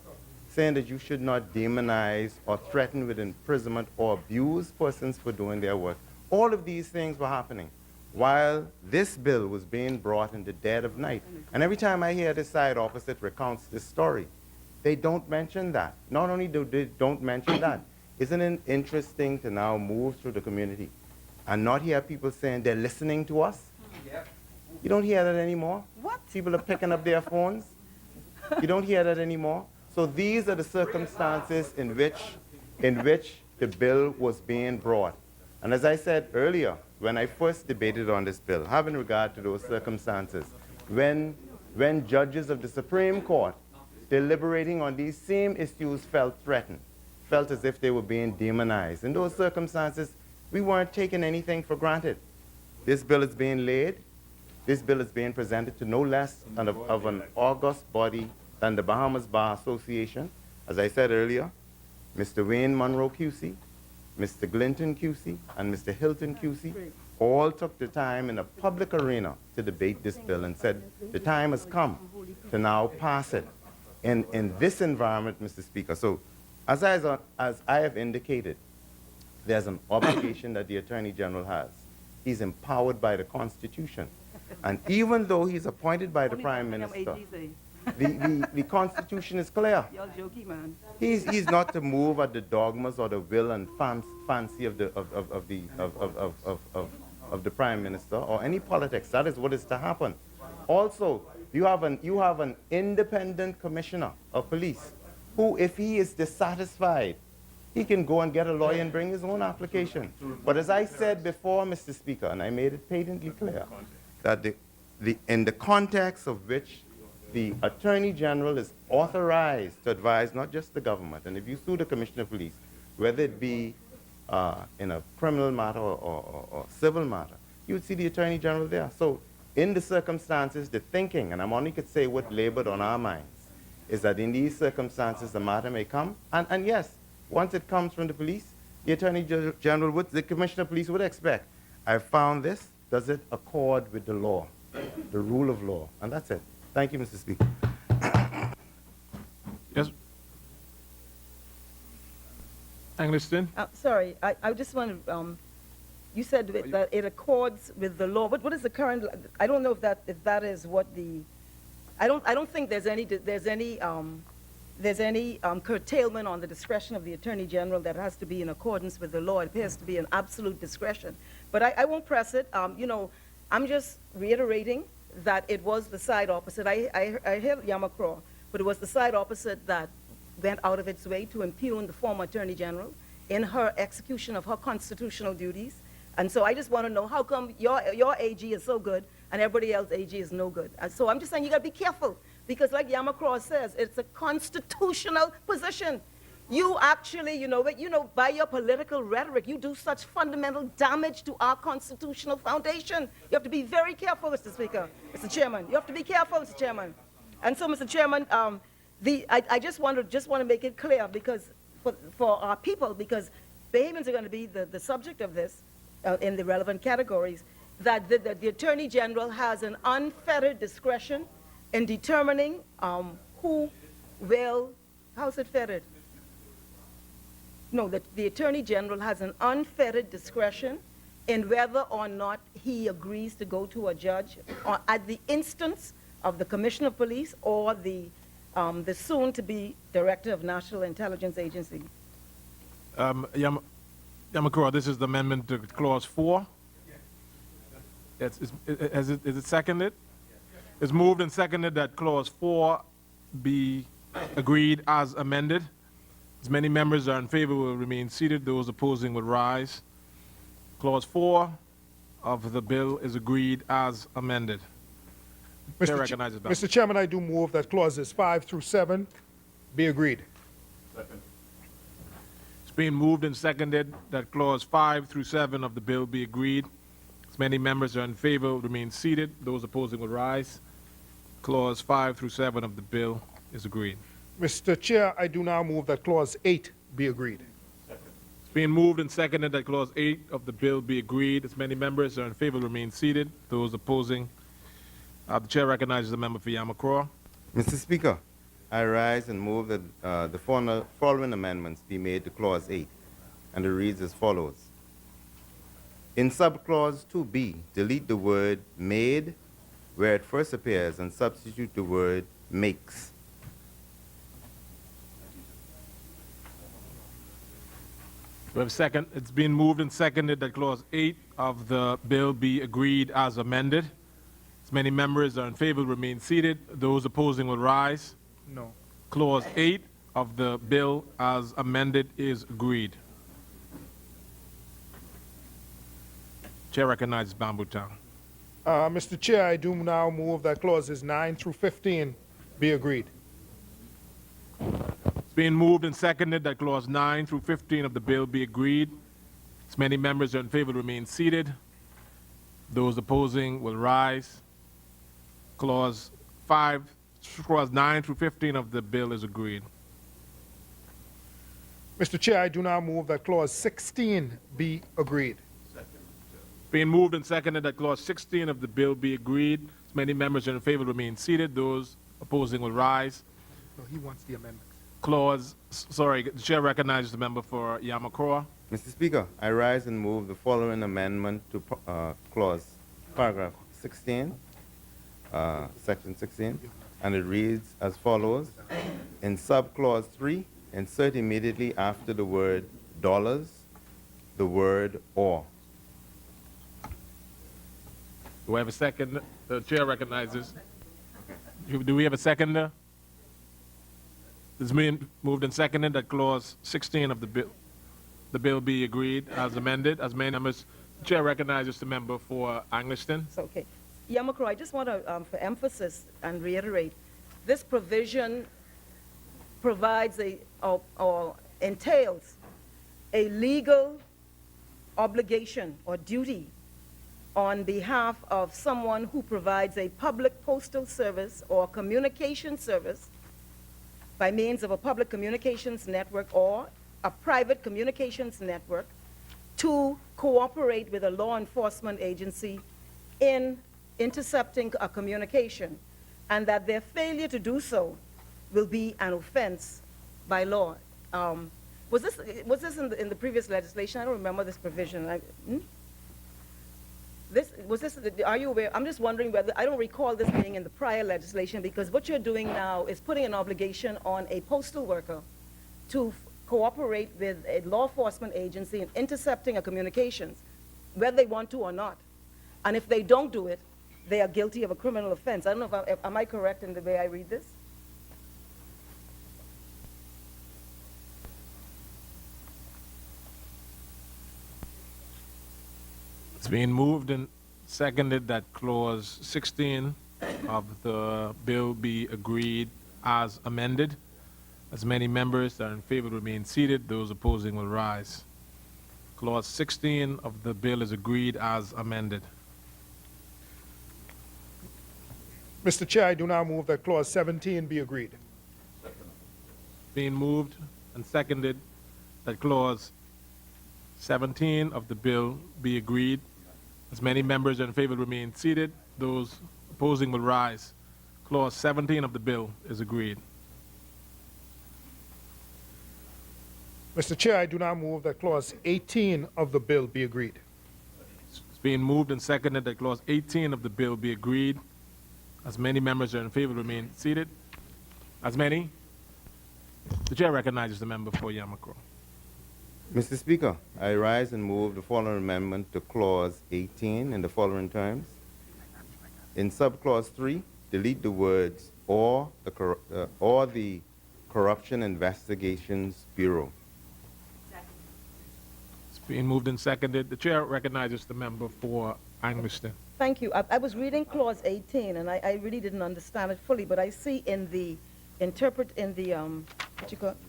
saying that you should not demonize or threaten with imprisonment or abuse persons for doing their work. All of these things were happening while this bill was being brought in the dead of night. And every time I hear this side opposite recounts this story, they don't mention that. Not only do they don't mention that, isn't it interesting to now move through the community and not hear people saying they're listening to us? Yep. You don't hear that anymore. What? People are picking up their phones. You don't hear that anymore. So these are the circumstances in which the bill was being brought. And as I said earlier, when I first debated on this bill, having regard to those circumstances, when judges of the Supreme Court deliberating on these same issues felt threatened, felt as if they were being demonized. In those circumstances, we weren't taking anything for granted. This bill is being laid. This bill is being presented to no less than of an august body than the Bahamas Bar Association. As I said earlier, Mr. Wayne Monroe QC, Mr. Glinton QC, and Mr. Hilton QC all took the time in a public arena to debate this bill and said the time has come to now pass it in this environment, Mr. Speaker. So as I have indicated, there's an obligation that the Attorney General has. He's empowered by the Constitution. And even though he's appointed by the Prime Minister, the Constitution is clear. Y'all jokey, man. He's not to move at the dogmas or the will and fancy of the Prime Minister or any politics. That is what is to happen. Also, you have an independent commissioner of police who, if he is dissatisfied, he can go and get a lawyer and bring his own application. But as I said before, Mr. Speaker, and I made it patently clear, that in the context of which the Attorney General is authorized to advise not just the government, and if you sue the Commissioner of Police, whether it be in a criminal matter or civil matter, you would see the Attorney General there. So in the circumstances, the thinking, and I'm only could say what labored on our minds, is that in these circumstances the matter may come, and yes, once it comes from the police, the Attorney General would, the Commissioner of Police would expect, I found this, does it accord with the law, the rule of law? And that's it. Thank you, Mr. Speaker. Yes. Angliston? Sorry, I just want to, you said that it accords with the law. What is the current, I don't know if that is what the, I don't think there's any curtailment on the discretion of the Attorney General that has to be in accordance with the law. It appears to be an absolute discretion. But I won't press it. You know, I'm just reiterating that it was the side opposite. I heard Yamakro, but it was the side opposite that went out of its way to impugn the former Attorney General in her execution of her constitutional duties. And so I just want to know, how come your AG is so good and everybody else's AG is no good? And so I'm just saying you got to be careful, because like Yamakro says, it's a constitutional position. You actually, by your political rhetoric, you do such fundamental damage to our constitutional foundation. You have to be very careful, Mr. Speaker, Mr. Chairman. You have to be careful, Mr. Chairman. And so, Mr. Chairman, I just want to make it clear, because for our people, because Bahamians are going to be the subject of this in the relevant categories, that the Attorney General has an unfettered discretion in determining who will, how's it fettered? No, the Attorney General has an unfettered discretion in whether or not he agrees to go to a judge or at the instance of the Commissioner of Police or the soon-to-be Director of National Intelligence Agency. Yamakura, this is the amendment to Clause 4. Is it seconded? It's moved and seconded that Clause 4 be agreed as amended. As many members are in favor will remain seated. Those opposing will rise. Clause 4 of the bill is agreed as amended. Chair recognizes Bamba. Mr. Chairman, I do move that clauses 5 through 7 be agreed. It's been moved and seconded that Clause 5 through 7 of the bill be agreed. As many members are in favor will remain seated. Those opposing will rise. Clause 5 through 7 of the bill is agreed. Mr. Chair, I do now move that clause 8 be agreed. It's been moved and seconded that Clause 8 of the bill be agreed. As many members are in favor will remain seated. Those opposing, the chair recognizes the member for Yamakura. Mr. Speaker, I rise and move that the following amendments be made to Clause 8, and it reads as follows. In subclause 2B, delete the word made where it first appears and substitute the word makes. We have a second. It's been moved and seconded that Clause 8 of the bill be agreed as amended. As many members are in favor will remain seated. Those opposing will rise. No. Clause 8 of the bill as amended is agreed. Chair recognizes Bamboo Town. Mr. Chair, I do now move that clauses 9 through 15 be agreed. It's Being moved and seconded that clause 9 through 15 of the bill be agreed. As many members are in favor, remain seated. Those opposing will rise. Clause 9 through 15 of the bill is agreed. Mr. Chair, I do now move that clause 16 be agreed. Being moved and seconded that clause 16 of the bill be agreed. As many members are in favor, remain seated. Those opposing will rise. No, he wants the amendment. The chair recognizes the member for Yamakroa. Mr. Speaker, I rise and move the following amendment to paragraph 16, section 16, and it reads as follows. In subclause 3, insert immediately after the word dollars, the word or. Do I have a second? The chair recognizes. Do we have a seconder? It's been moved and seconded that clause 16 of the bill be agreed as amended. As many members, the chair recognizes the member for Angliston. So, okay. Yamakro, I just want to, for emphasis and reiterate, this provision provides or entails a legal obligation or duty on behalf of someone who provides a public postal service or communication service by means of a public communications network or a private communications network to cooperate with a law enforcement agency in intercepting a communication, and that their failure to do so will be an offense by law. Was this in the previous legislation? I don't remember this provision. Are you aware? I'm just wondering whether, I don't recall this being in the prior legislation, because what you're doing now is putting an obligation on a postal worker to cooperate with a law enforcement agency in intercepting a communications, whether they want to or not. And if they don't do it, they are guilty of a criminal offense. I don't know if am I correct in the way I read this? It's being moved and seconded that clause 16 of the bill be agreed as amended. As many members that are in favor remain seated, those opposing will rise. Clause 16 of the bill is agreed as amended. Mr. Chair, I do now move that clause 17 be agreed. Being moved and seconded that clause 17 of the bill be agreed. As many members are in favor remain seated, those opposing will rise. Clause 17 of the bill is agreed. Mr. Chair, I do now move that clause 18 of the bill be agreed. It's being moved and seconded that clause 18 of the bill be agreed. As many members are in favor remain seated. As many? The chair recognizes the member for Yamakro. Mr. Speaker, I rise and move the following amendment to clause 18 in the following terms. In subclause 3, delete the words or the Corruption Investigations Bureau. It's being moved and seconded. The chair recognizes the member for Angliston. Thank you. I was reading clause 18, and I really didn't understand it fully, but I see in the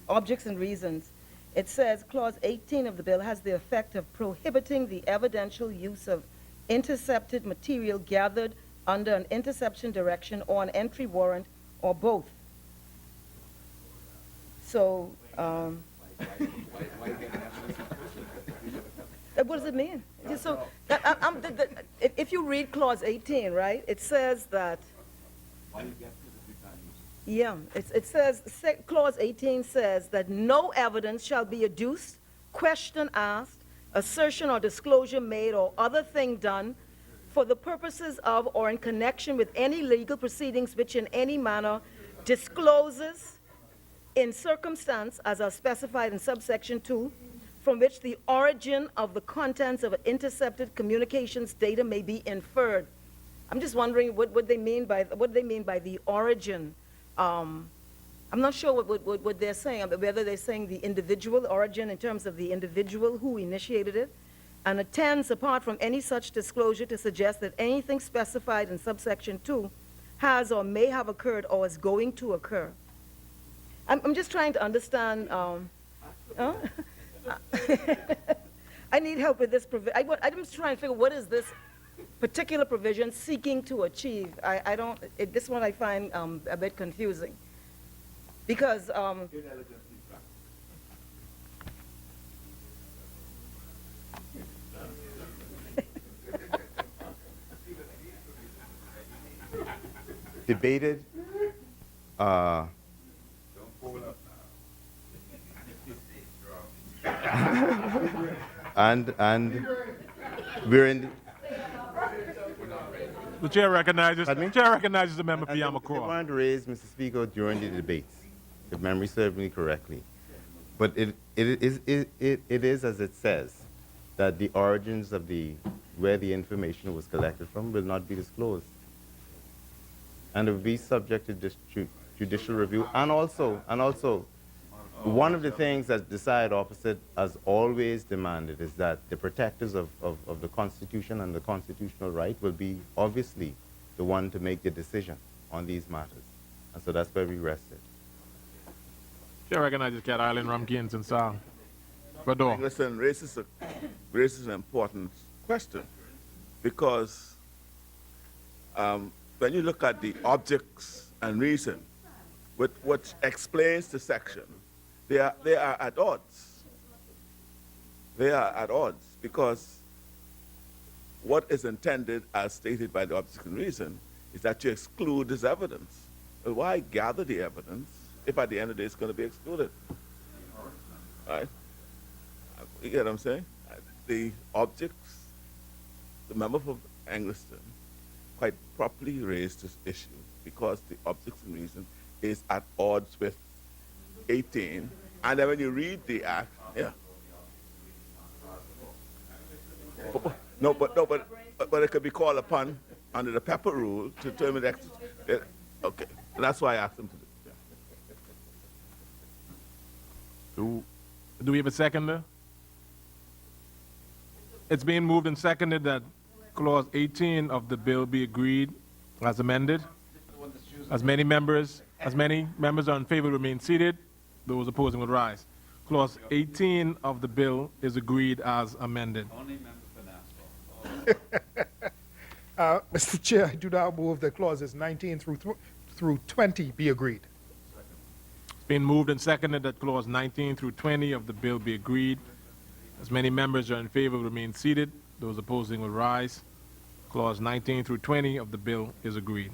objects and reasons, it says clause 18 of the bill has the effect of prohibiting the evidential use of intercepted material gathered under an interception direction or an entry warrant or both. So, what does it mean? So, if you read clause 18, right, it says that, yeah, it says, clause 18 says that no evidence shall be adduced, question asked, assertion or disclosure made, or other thing done for the purposes of or in connection with any legal proceedings which in any manner discloses in circumstance as are specified in subsection 2, from which the origin of the contents of an intercepted communications data may be inferred. I'm just wondering what they mean by the origin. I'm not sure what they're saying, whether they're saying the individual origin in terms of the individual who initiated it, and it tends, apart from any such disclosure, to suggest that anything specified in subsection 2 has or may have occurred or is going to occur. I'm just trying to understand. Huh? I need help with this provision. I'm just trying to figure what is this particular provision seeking to achieve. This one I find a bit confusing. Because, Debated, and we're in. The chair recognizes, Pardon me? the chair recognizes the member for It Yamacoa. wasn't raised, Mr. Speaker, during the debates, if memory serves me correctly. But it is as it says, that the origins of where the information was collected from will not be disclosed. And it will be subject to judicial review. And also, one of the things that the side opposite has always demanded is that the protectors of the Constitution and the constitutional right will be obviously the one to make the decision on these matters. And so that's where we rested. Chair recognizes Cat Island, Rumkins, and Sal. Bador. Listen, raises an important question because when you look at the objects and reason, which explains the section, they are at odds. They are at odds because what is intended, as stated by the objects and reason, is that you exclude this evidence. Well, why gather the evidence if at the end of the day it's going to be excluded? Right? You get what I'm saying? The objects, the member for Angliston quite properly raised this issue because the objects and reason is at odds with 18. And then when you read the act, yeah. But it could be called upon under the Pepper rule to determine the okay. And that's why I asked them to do it. Do we have a seconder? It's being moved and seconded that clause 18 of the bill be agreed as amended. As many members are in favor, remain seated. Those opposing will rise. Clause 18 of the bill is agreed as amended. Mr. Chair, I do now move that clauses 19 through 20 be agreed. It's been moved and seconded that clause 19 through 20 of the bill be agreed. As many members are in favor, remain seated. Those opposing will rise. Clause 19 through 20 of the bill is agreed.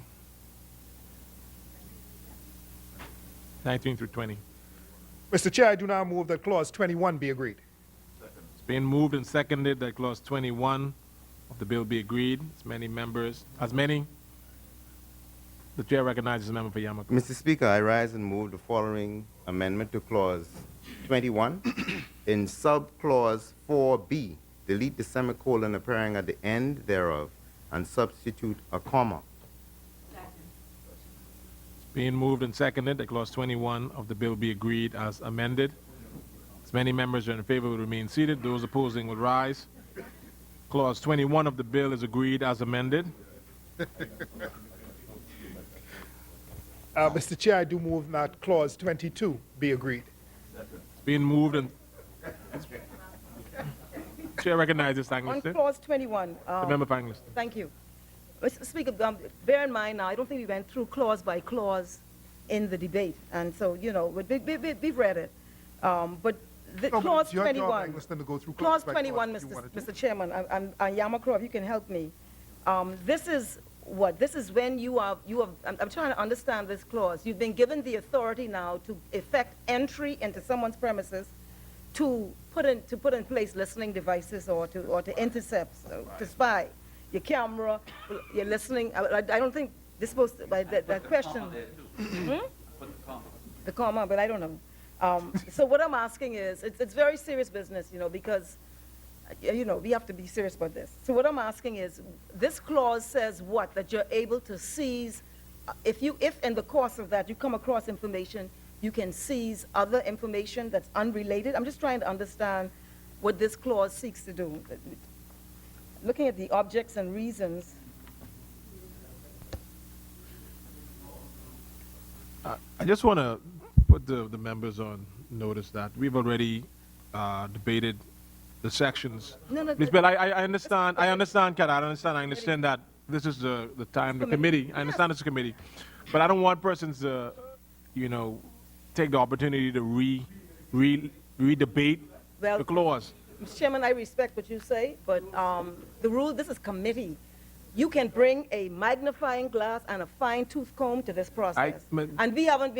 19 through 20. Mr. Chair, I do now move that clause 21 be agreed. It's been moved and seconded that clause 21 of the bill be agreed. The chair recognizes the member for Yamacoa. Mr. Speaker, I rise and move the following amendment to clause 21. In subclause 4B, delete the semicolon appearing at the end thereof and substitute a comma. Being moved and seconded that clause 21 of the bill be agreed as amended. As many members are in favor will remain seated. Those opposing will rise. Clause 21 of the bill is agreed as amended. Mr. Chair, I do move that clause 22 be agreed. It's being moved and chair recognizes on Angliston. clause 21, The member for Angliston. thank you. Mr. Speaker, bear in mind now, I don't think we went through clause by clause in the debate. And so, you know, we've read it. But the No, but clause it's your job, 21, Angliston, to go through clause by 21, if you wanted to. Mr. Chairman, and Yamakro, if you can help me. This is what? This is when I'm trying to understand this clause. You've been given the authority now to effect entry into someone's premises to put in place listening devices or to intercept, to spy. Your camera, you're listening. I don't think this is supposed to, that question. The comma, but I don't know. So what I'm asking is, it's very serious business, you know, because, you know, we have to be serious about this. So what I'm asking is, this clause says what? That you're able to seize, if in the course of that you come across information, you can seize other information that's unrelated. I'm just trying to understand what this clause seeks to do. Looking at the objects and reasons. I just want to put the members on notice that we've already debated the sections. No, Ms. Bell, I understand, Kat, I understand that this is the time, the committee, I understand it's a committee, but I don't want persons to, you know, take the opportunity to re-debate Well, the clause. Mr. Chairman, I respect what you say, but the rule, this is committee. You can bring a magnifying glass and a fine-tooth comb to this process. And we haven't,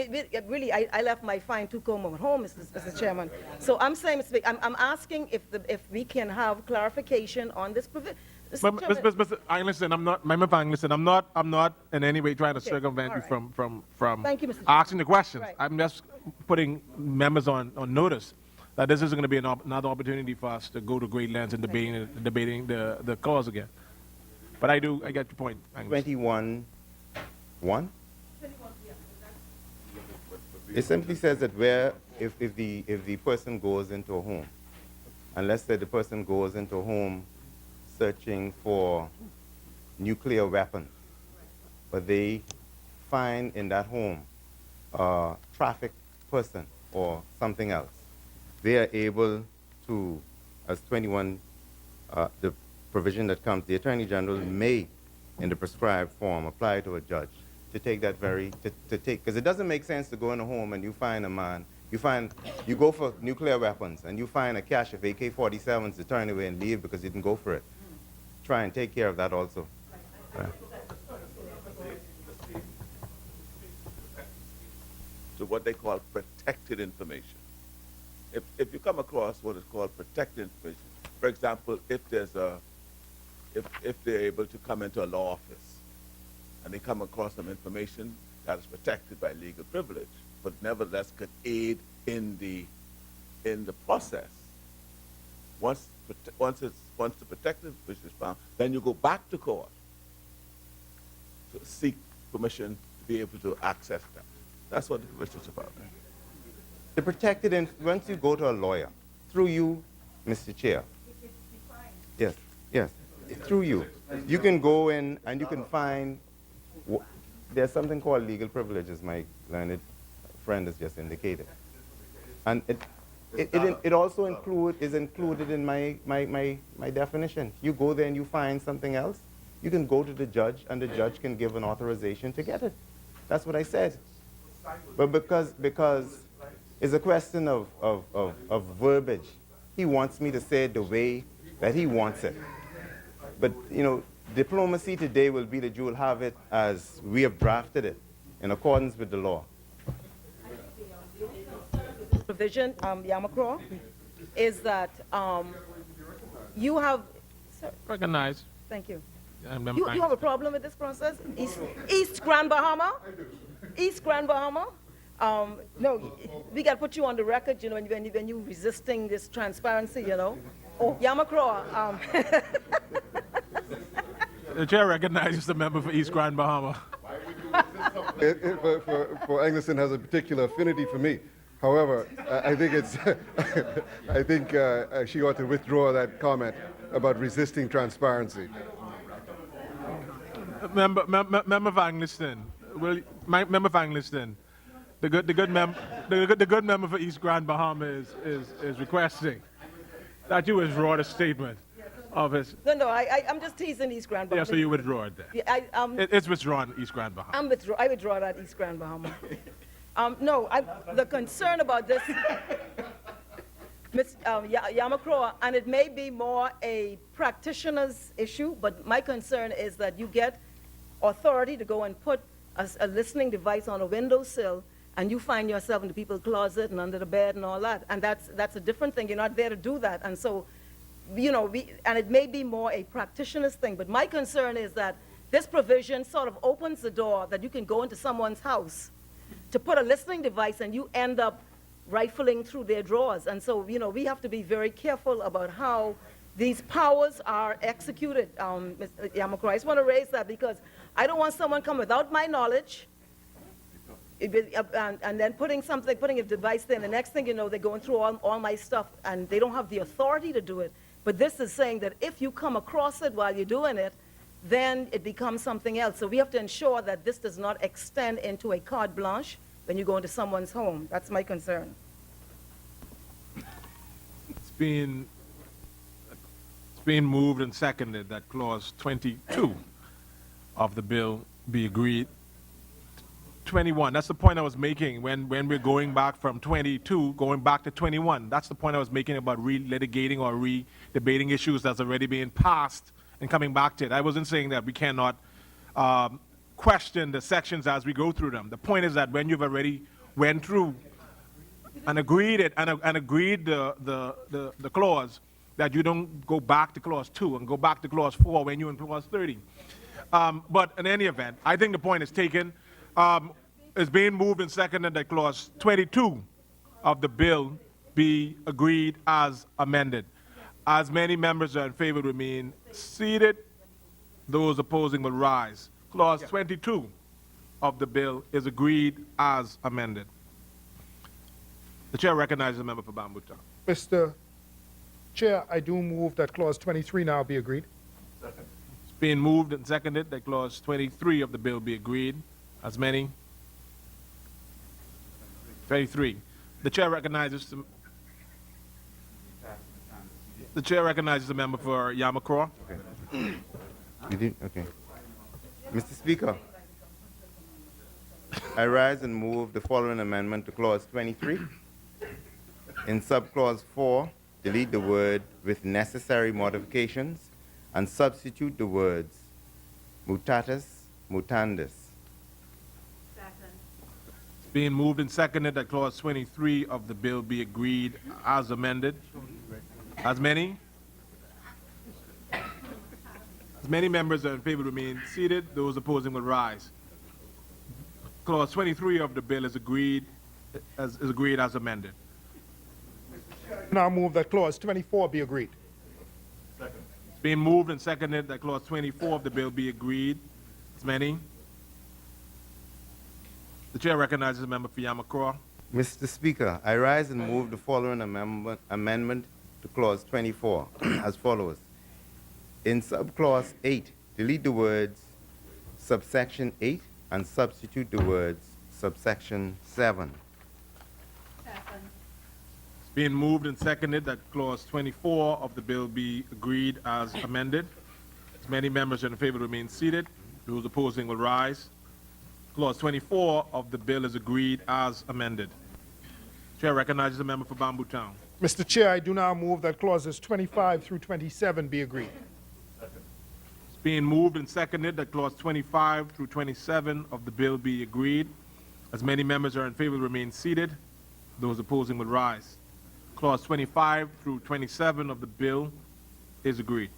really, I left my fine-tooth comb at home, Mr. Chairman. So I'm saying, I'm asking if we can have clarification on this provision. Mr. Angleston, Member Angleston, I'm not in any way trying to circumvent all you right. from Thank you, Mr. asking the questions. Right. I'm just putting members on notice that this is going to be another opportunity for us to go to great lengths in debating the clause again. But I get your point, Angleston. 21(1). It simply says that if the person goes into a home, unless the person goes into a home searching for nuclear weapons, but they find in that home a trafficked person or something else, they are able to, as 21, the provision that comes, the Attorney General may, in the prescribed form, apply to a judge to take that because it doesn't make sense to go in a home and you find a man, you go for nuclear weapons and you find a cache of AK-47s to turn away and leave because you didn't go for it. Try and take care of that also. Right. To what they call protected information. If you come across what is called protected information, for example, if they're able to come into a law office and they come across some information that is protected by legal privilege, but nevertheless could aid in the process. Once the protected information is found, then you go back to court to seek permission to be able to access that. That's what the permission is about. The protected, once you go to a lawyer, through you, Mr. Chair. Yes, through you. You can go in and you can find, there's something called legal privilege, as my learned friend has just indicated. And it also is included in my definition. You go there and you find something else, you can go to the judge and the judge can give an authorization to get it. That's what I said. But because it's a question of verbiage, he wants me to say it the way that he wants it. But, you know, diplomacy today will be that you will have it as we have drafted it in accordance with the law. Provision, Yamakro, is that you have, sir, Recognize. thank you. Member You have a problem with this process? East Grand Bahama? East Grand Bahama? No, we got to put you on the record, you know, when you're resisting this transparency, you know. Oh, Yamakro. The chair recognizes the member for East Grand Bahama. For Angleston has a particular affinity for me. However, I think it's, I think she ought to withdraw that comment about resisting transparency. Member Van Angleston, Member Van Angleston, the good member for East Grand Bahama is requesting that you withdraw the statement of his. No, I'm just teasing East Grand Bahama. Yeah, so you withdraw it there. Yeah, It's withdrawn, East Grand Bahama. I withdraw that East Grand Bahama. No, the concern about this, Ms. Yamakro, and it may be more a practitioner's issue, but my concern is that you get authority to go and put a listening device on a windowsill, and you find yourself in the people's closet and under the bed and all that, and that's a different thing. You're not there to do that, and so, you know, and it may be more a practitioner's thing, but my concern is that this provision sort of opens the door that you can go into someone's house to put a listening device and you end up rifling through their drawers. And so, you know, we have to be very careful about how these powers are executed. Ms. Yamakro, I just want to raise that because I don't want someone come without my knowledge and then putting a device there, and the next thing you know, they're going through all my stuff and they don't have the authority to do it. But this is saying that if you come across it while you're doing it, then it becomes something else. So we have to ensure that this does not extend into a carte blanche when you go into someone's home. That's my concern. It's been moved and seconded that clause 22 of the bill be agreed. 21, that's the point I was making when we're going back from 22, going back to 21. That's the point I was making about re-litigating or re-debating issues that's already being passed and coming back to it. I wasn't saying that we cannot question the sections as we go through them. The point is that when you've already went through and agreed it and agreed the clause, that you don't go back to clause 2 and go back to clause 4 when you're in clause 30. But in any event, I think the point is taken. It's being moved and seconded that clause 22 of the bill be agreed as amended. As many members are in favor, remain seated. Those opposing will rise. Clause 22 of the bill is agreed as amended. The chair recognizes the member for Bamboo Town. Mr. Chair, I do move that clause 23 now be agreed. It's being moved and seconded that clause 23 of the bill be agreed. As many? 23. The chair recognizes the member for Yamakra. You did? Okay. Mr. Speaker, I rise and move the following amendment to clause 23. In subclause 4, delete the word "with necessary modifications" and substitute the words "mutatis mutandis." It's being moved and seconded that clause 23 of the bill be agreed as amended. As many? As many members are in favor, remain seated. Those opposing will rise. Clause 23 of the bill is agreed as amended. Now move that clause 24 be agreed. It's being moved and seconded that clause 24 of the bill be agreed. As many? The chair recognizes the member for Yamakra. Mr. Speaker, I rise and move the following amendment to clause 24 as follows. In subclause 8, delete the words subsection 8 and substitute the words subsection 7. It's being moved and seconded that clause 24 of the bill be agreed as amended. As many members are in favor, remain seated. Those opposing will rise. Clause 24 of the bill is agreed as amended. Chair recognizes the member for Bamboo Town. Mr. Chair, I do now move that clauses 25 through 27 be agreed. It's being moved and seconded that clause 25 through 27 of the bill be agreed. As many members are in favor, remain seated. Those opposing will rise. Clause 25 through 27 of the bill is agreed.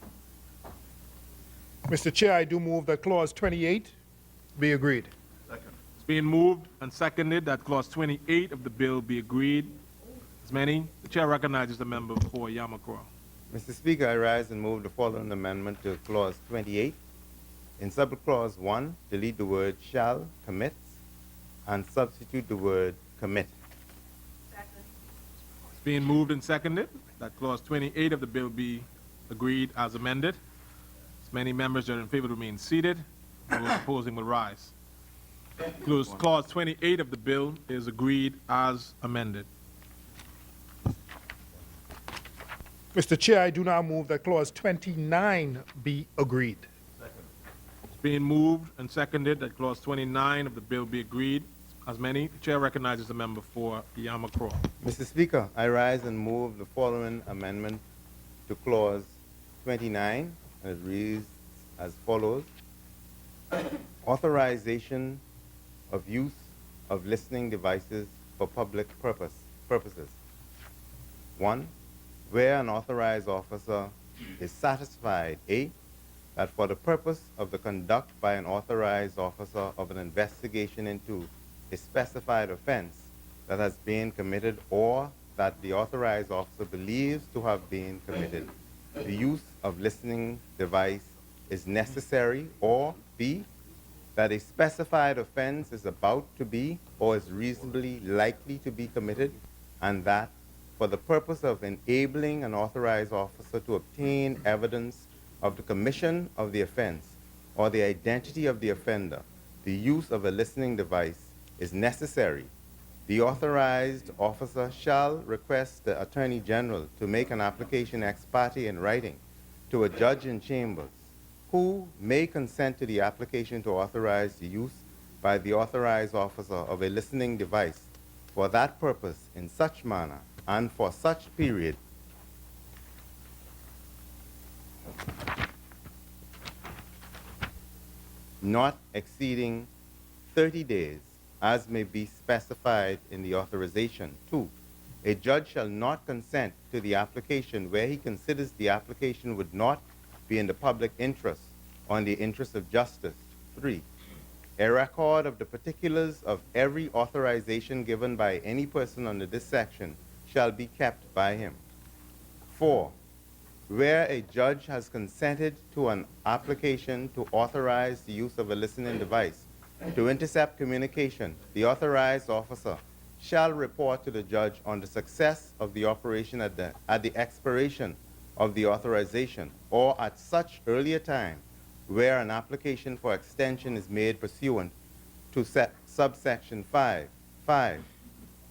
Mr. Chair, I do move that clause 28 be agreed. It's being moved and seconded that clause 28 of the bill be agreed. As many? The chair recognizes the member for Yamakra. Mr. Speaker, I rise and move the following amendment to clause 28. In subclause 1, delete the word "shall" commits and substitute the word "commit." It's being moved and seconded that clause 28 of the bill be agreed as amended. As many members are in favor, remain seated. Those opposing will rise. Clause 28 of the bill is agreed as amended. Mr. Chair, I do now move that clause 29 be agreed. It's being moved and seconded that clause 29 of the bill be agreed. As many, the chair recognizes the member for Yamakra. Mr. Speaker, I rise and move the following amendment to clause 29, and it reads as follows. Authorization of use of listening devices for public purposes. 1. Where an authorized officer is satisfied, A, that for the purpose of the conduct by an authorized officer of an investigation into a specified offense that has been committed or that the authorized officer believes to have been committed, the use of listening device is necessary, or B, that a specified offense is about to be or is reasonably likely to be committed, and that for the purpose of enabling an authorized officer to obtain evidence of the commission of the offense or the identity of the offender, the use of a listening device is necessary The authorized officer shall request the Attorney General to make an application ex parte in writing to a judge in chambers, who may consent to the application to authorize the use by the authorized officer of a listening device for that purpose in such manner and for such period not exceeding 30 days, as may be specified in the authorization. 2, a judge shall not consent to the application where he considers the application would not be in the public interest or in the interest of justice. 3, a record of the particulars of every authorization given by any person under this section shall be kept by him. 4, where a judge has consented to an application to authorize the use of a listening device to intercept communication, the authorized officer shall report to the judge on the success of the operation at the expiration of the authorization or at such earlier time where an application for extension is made pursuant to subsection 5. 5,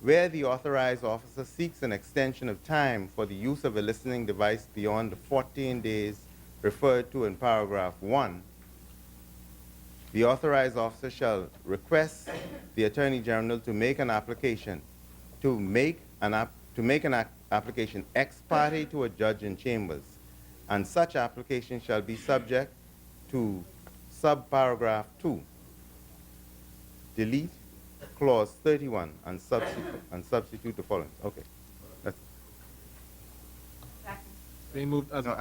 where the authorized officer seeks an extension of time for the use of a listening device beyond the 14 days referred to in paragraph 1, the authorized officer shall request the Attorney General to make an application application ex parte to a judge in chambers, and such application shall be subject to subparagraph 2. Delete clause 31 and substitute the following. Okay. Being moved as No,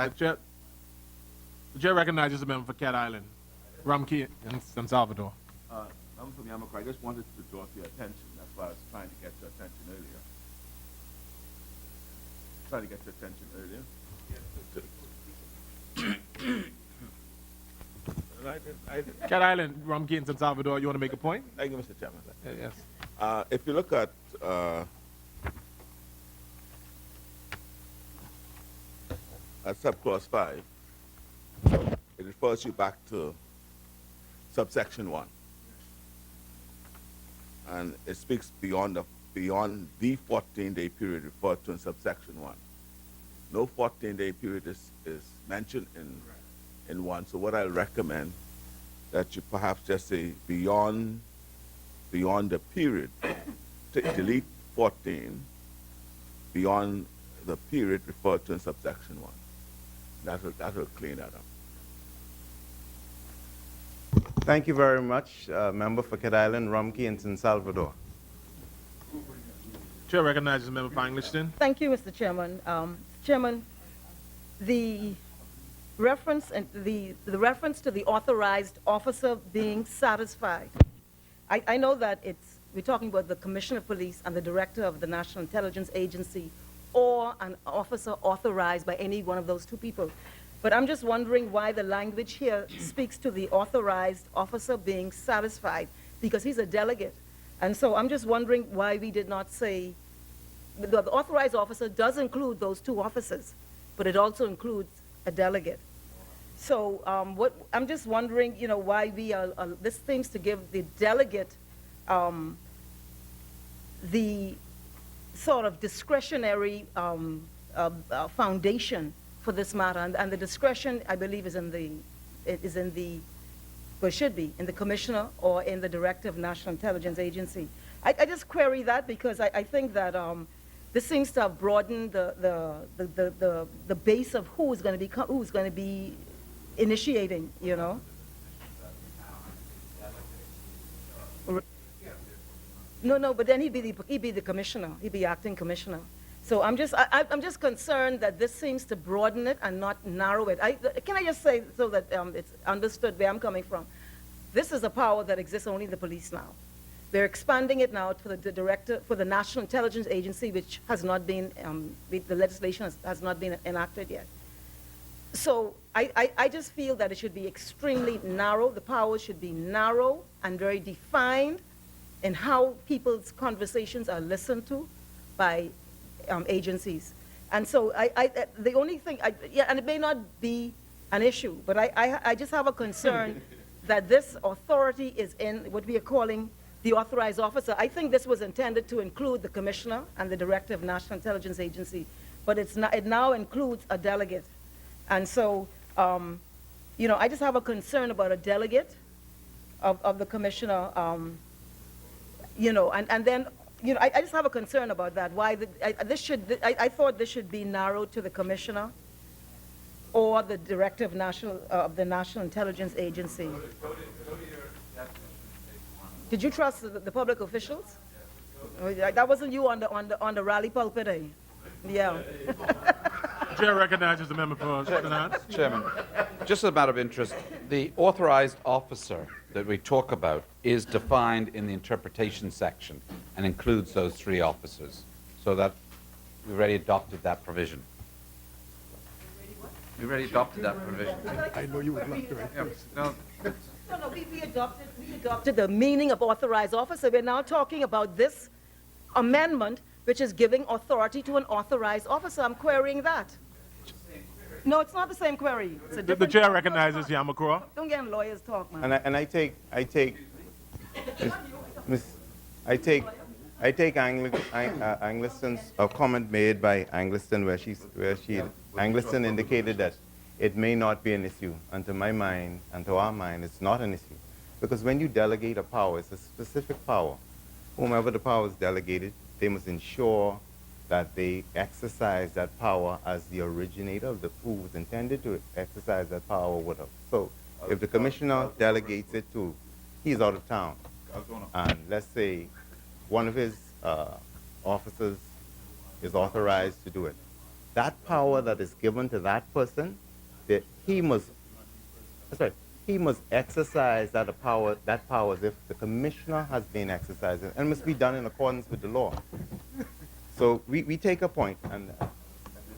the chair recognizes the member for Cat Island, Rumkey and San Salvador. I'm from Yamako. I just wanted to draw to your attention. That's why I was trying to get your attention earlier. Cat Island, Rumkey and San Salvador, you want to make a point? Thank you, Mr. Chairman. Yes. If you look at subclause 5, it refers you back to subsection 1. And it speaks beyond the 14-day period referred to in subsection 1. No 14-day period is mentioned in 1. So what I'll recommend that you perhaps just say beyond the period, delete 14, beyond the period referred to in subsection 1. That will clean that up. Thank you very much, member for Cat Island, Rumkey and San Salvador. Chair recognizes the member for Angleton. Thank you, Mr. Chairman. Chairman, the reference to the authorized officer being satisfied. I know that we're talking about the Commissioner of Police and the Director of the National Intelligence Agency, or an officer authorized by any one of those two people. But I'm just wondering why the language here speaks to the authorized officer being satisfied, because he's a delegate. And so I'm just wondering why we did not say, the authorized officer does include those two officers, but it also includes a delegate. So I'm just wondering, why this seems to give the delegate the sort of discretionary foundation for this matter, and the discretion, I believe, should be in the Commissioner or in the Director of National Intelligence Agency. I just query that because I think that this seems to have broadened the base of who's going to be initiating, No, but then he'd be the commissioner. He'd be acting commissioner. So I'm just concerned that this seems to broaden it and not narrow it. Can I just say, so that it's understood where I'm coming from? This is a power that exists only in the police now. They're expanding it now for the Director, for the National Intelligence Agency, which has not been, the legislation has not been enacted yet. So I just feel that it should be extremely narrow. The powers should be narrow and very defined in how people's conversations are listened to by agencies. And so the only thing, and it may not be an issue, but I just have a concern that this authority is in what we are calling the authorized officer. I think this was intended to include the commissioner and the director of National Intelligence Agency, but it now includes a delegate. And so, you know, I just have a concern about a delegate of the commissioner, you know, and then, you know, I just have a concern about that. Why I thought this should be narrowed to the commissioner or the director of the National Intelligence Agency. Did you trust the public officials? That wasn't you on the rally pulpit, eh? Yeah. Chair recognizes the member for St. Anne's. Chairman, just as a matter of interest, the authorized officer that we talk about is defined in the interpretation section and includes those three officers, so that we've already adopted that provision. We already adopted that provision. I know you would love to. Yeah, no, No, we adopted the meaning of authorized officer. We're now talking about this amendment, which is giving authority to an authorized officer. I'm querying that. No, it's not the same query. It's a The different. chair recognizes Yamakura. Don't get in lawyers talk, man. And I take Angliston's a comment made by Angliston where Angliston indicated that it may not be an issue, and to my mind and to our mind it's not an issue, because when you delegate a power, it's a specific power. Whomever the power is delegated, they must ensure that they exercise that power as the originator of who was intended to exercise that power would have. So if the commissioner delegates it to, he's out of town, and let's say one of his officers is authorized to do it, that power that is given to that person, that he must exercise that power as if the commissioner has been exercising, and must be done in accordance with the law. So we take a point, and it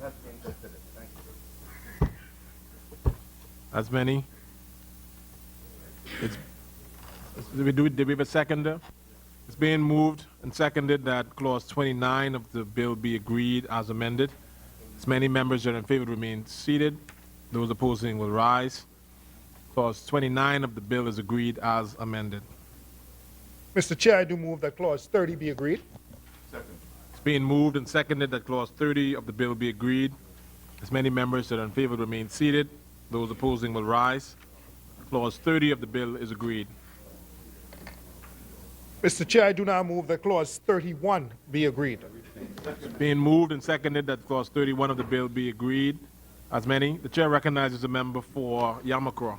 has been considered. Thank you. As many. Did we have a seconder? It's being moved and seconded that clause 29 of the bill be agreed as amended. As many members that are in favor remain seated. Those opposing will rise. Clause 29 of the bill is agreed as amended. Mr. Chair, I do move that clause 30 be agreed. It's being moved and seconded that clause 30 of the bill be agreed. As many members that are in favor remain seated. Those opposing will rise. Clause 30 of the bill is agreed. Mr. Chair, I do now move that clause 31 be agreed. It's being moved and seconded that clause 31 of the bill be agreed. As many. The chair recognizes the member for Yamakura.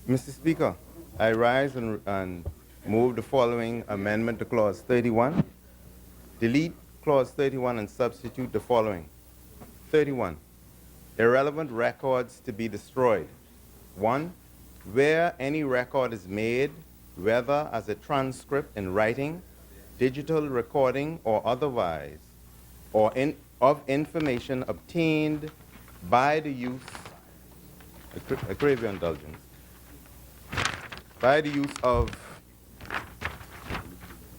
Mr. Speaker, I rise and move the following amendment to clause 31. Delete clause 31 and substitute the following. 31. Irrelevant records to be destroyed. 1. Where any record is made, whether as a transcript in writing, digital recording, or otherwise, or of information obtained by the use, I crave your indulgence, by the use of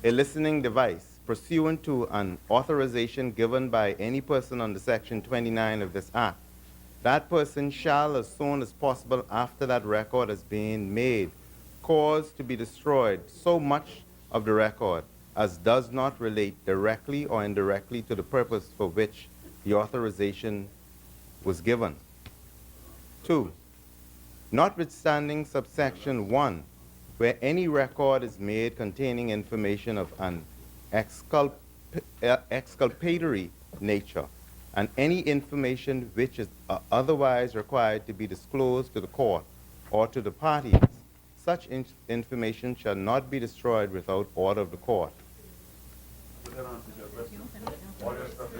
a listening device pursuant to an authorization given by any person under Section 29 of this Act, that person shall, as soon as possible after that record has been made, cause to be destroyed so much of the record as does not relate directly or indirectly to the purpose for which the authorization was given. 2. Notwithstanding subsection 1, where any record is made containing information of an exculpatory nature, and any information which is otherwise required to be disclosed to the court or to the parties, such information shall not be destroyed without order of the court.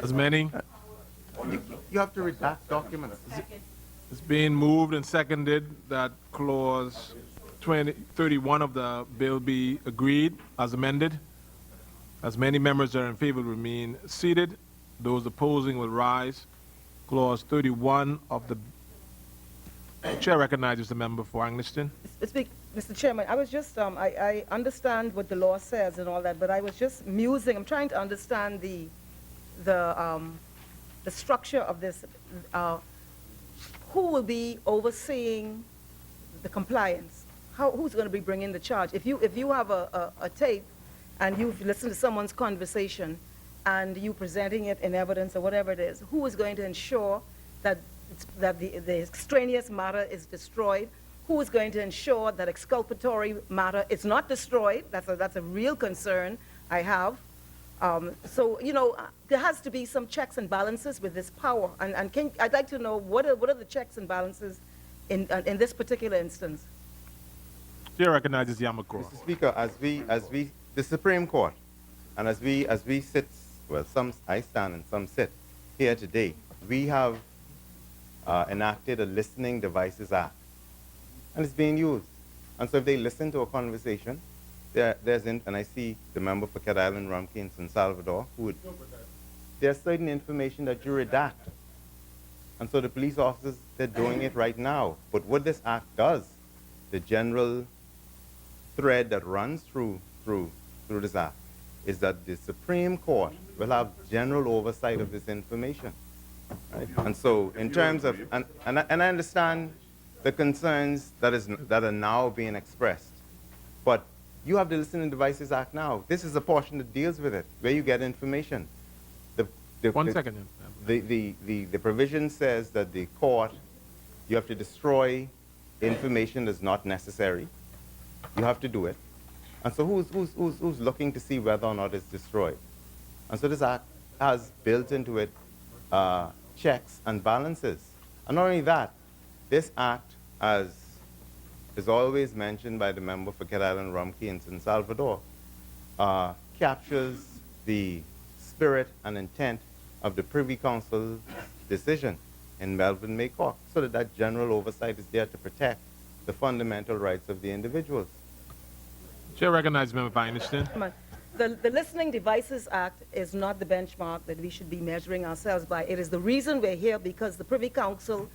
As many. You have to redact documents. It's being moved and seconded that clause 31 of the bill be agreed as amended. As many members that are in favor remain seated. Those opposing will rise. Clause 31 of the chair recognizes the member for Angliston. Mr. Chairman, I was just, I understand what the law says and all that, but I was just musing. I'm trying to understand the structure of this. Who will be overseeing the compliance? Who's going to be bringing the charge? If you have a tape and you've listened to someone's conversation and you presenting it in evidence or whatever it is, who is going to ensure that, that the extraneous matter is destroyed? Who is going to ensure that exculpatory matter is not destroyed? That's a real concern I have. So, you know, there has to be some checks and balances with this power. And I'd like to know what are the checks and balances in this particular instance? Chair recognizes Yamakura. Mr. Speaker, as we, the Supreme Court, and as we sit, well, I stand and some sit here today, we have enacted a Listening Devices Act, and it's being used. And so if they listen to a conversation, and I see the member for Cat Island, Rumkey, and San Salvador, there's certain information that you redact. And so the police officers, they're doing it right now. But what this act does, the general thread that runs through this act, is that the Supreme Court will have general oversight of this information. Right? And so in terms of, and I understand the concerns that are now being expressed, but you have the Listening Devices Act now. This is a portion that deals with it, where you get information. The provision says that the court, you have to destroy information that's not necessary. You have to do it. And so who's looking to see whether or not it's destroyed? And so this act has built into it checks and balances. And not only that, this act, as is always mentioned by the member for Cat Island, Rumkey, and San Salvador, captures the spirit and intent of the Privy Council's decision in Melvin May Court, so that general oversight is there to protect the fundamental rights of the individuals. Chair recognizes Member Feinerstein. The Listening Devices Act is not the benchmark that we should be measuring ourselves by. It is the reason we're here, because the Privy Council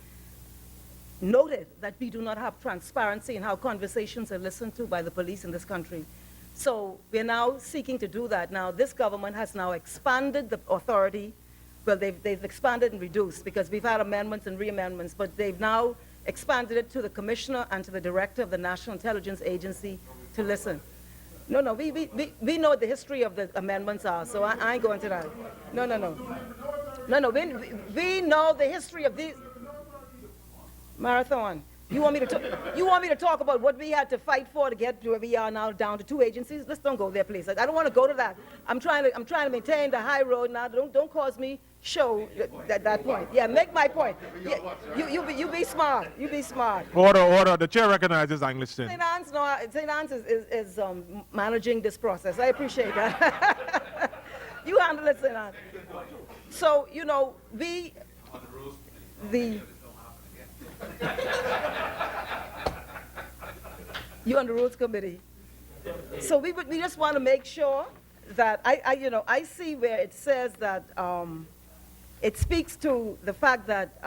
noted that we do not have transparency in how conversations are listened to by the police in this country. So we're now seeking to do that. Now, this government has now expanded the authority. Well, they've expanded and reduced, because we've had amendments and re-amendments, but they've now expanded it to the commissioner and to the director of the National Intelligence Agency to listen. No, we know what the history of the amendments are, so I ain't going to that. No, we know the history of these. Marathon, you want me to talk about what we had to fight for to get to where we are now, down to 2 agencies? Let's don't go there, please. I don't want to go to that. I'm trying to maintain the high road now. Don't cause me show that point. Yeah, make my point. Yeah, you be smart. You be smart. Order. The chair recognizes Angliston. St. Anne's is managing this process. I appreciate that. You handle it, St. Anne's. So, you know, you're on the Rules Committee. So we just want to make sure that I see where it says that it speaks to the fact that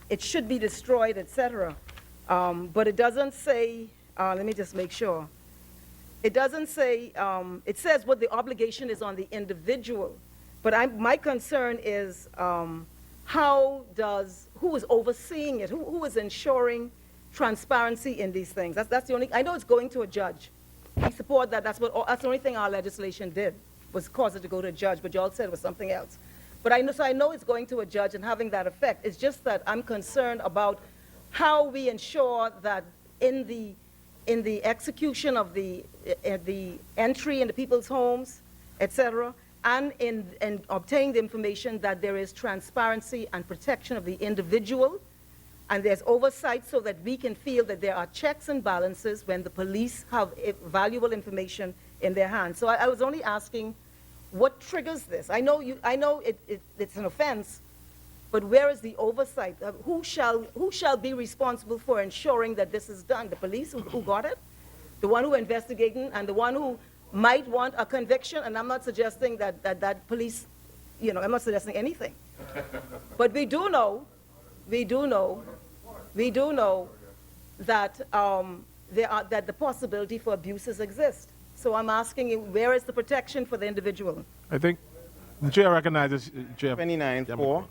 it should be destroyed, etc. But it doesn't say, let me just make sure. It doesn't say, it says what the obligation is on the individual. But my concern is who is overseeing it? Who is ensuring transparency in these things? That's the only, I know it's going to a judge. We support that. That's the only thing our legislation did, was cause it to go to a judge, but you all said it was something else. But I know it's going to a judge and having that effect. It's just that I'm concerned about how we ensure that in the execution of the entry into people's homes, etc., and in obtaining the information, that there is transparency and protection of the individual, and there's oversight so that we can feel that there are checks and balances when the police have valuable information in their hands. So I was only asking, what triggers this? I know it's an offense, but where is the oversight? Who shall be responsible for ensuring that this is done? The police who got it? The one who investigating, and the one who might want a conviction? And I'm not suggesting that police, I'm not suggesting anything. But we do know that that the possibility for abuses exist. So I'm asking you, where is the protection for the individual? I think the chair recognizes Chair. 29.4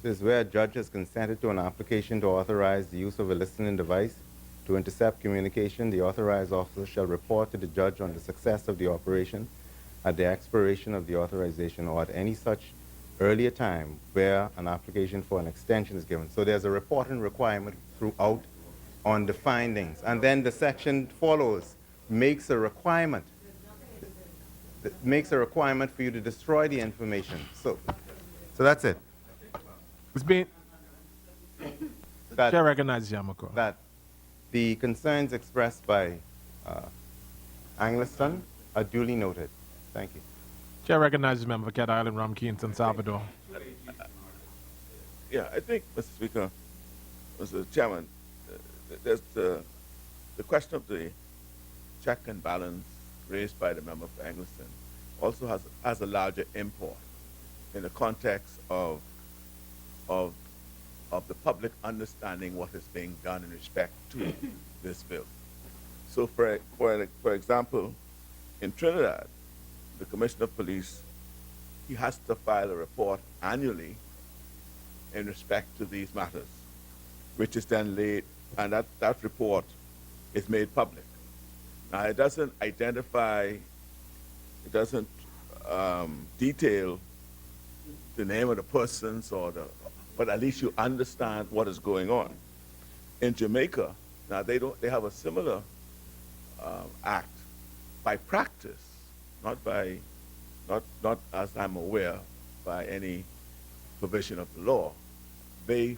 says where a judge has consented to an application to authorize the use of a listening device To intercept communication, the authorized officer shall report to the judge on the success of the operation at the expiration of the authorization or at any such earlier time where an application for an extension is given. So there's a reporting requirement throughout on the findings. And then the section follows, makes a requirement for you to destroy the information. So that's it. It's being, That, Chair recognizes Yamako. that the concerns expressed by Angliston are duly noted. Thank you. Chair recognizes member for Cat Island, Rum Key, San Salvador. Yeah, I think, Mr. Speaker, Mr. Chairman, there's the question of the check and balance raised by the member for Angliston also has a larger import in the context of the public understanding what is being done in respect to this bill. So, for example, in Trinidad, the Commissioner of Police, he has to file a report annually in respect to these matters, which is then laid, and that report is made public. Now, it doesn't identify, it doesn't detail the name of the persons but at least you understand what is going on. In Jamaica, now they have a similar act by practice, not as I'm aware by any provision of the law. They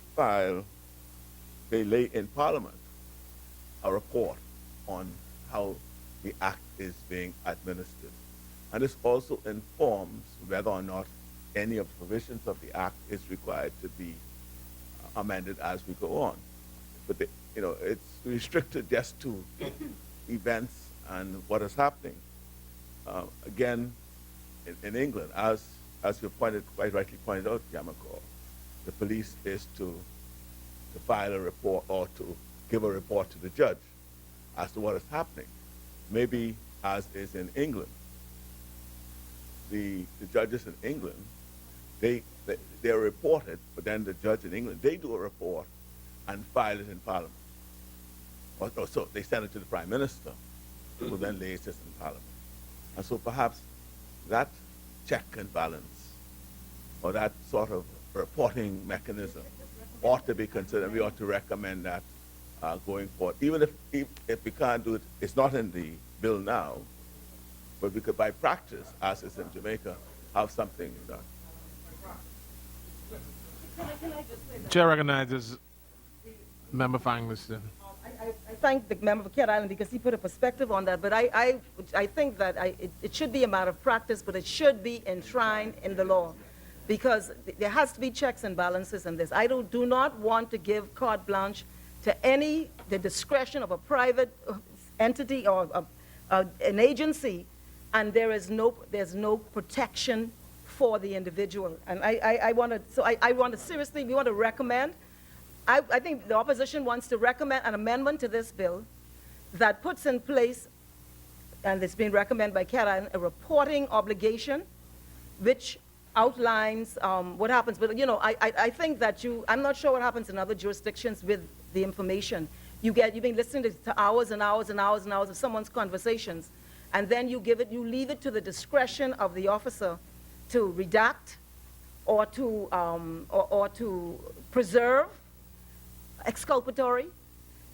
lay in Parliament a report on how the act is being administered. And this also informs whether or not any of the provisions of the act is required to be amended as we go on. But it's restricted just to events and what is happening. Again, in England, as you quite rightly pointed out, Yamako, the police is to file a report or to give a report to the judge as to what is happening. Maybe as is in England, the judges in England, they're reported, but then the judge in England, they do a report and file it in Parliament. Or so they send it to the Prime Minister, who then lays this in Parliament. And so perhaps that check and balance, or that sort of reporting mechanism ought to be considered, and we ought to recommend that going forward. Even if we can't do it, it's not in the bill now, but we could, by practice, as is in Jamaica, have something done. Chair recognizes member for Angliston. I thank the member for Cat Island because he put a perspective on that, but I think that it should be a matter of practice, but it should be enshrined in the law because there has to be checks and balances in this. I do not want to give carte blanche to the discretion of a private entity or an agency, and there's no protection for the individual. And I want to seriously, we want to recommend, I think the opposition wants to recommend an amendment to this bill that puts in place, and it's been recommended by Cat Island, a reporting obligation which outlines what happens. But, I think that I'm not sure what happens in other jurisdictions with the information. You've been listening to hours and hours and hours and hours of someone's conversations, and then you leave it to the discretion of the officer to redact or to preserve, exculpatory,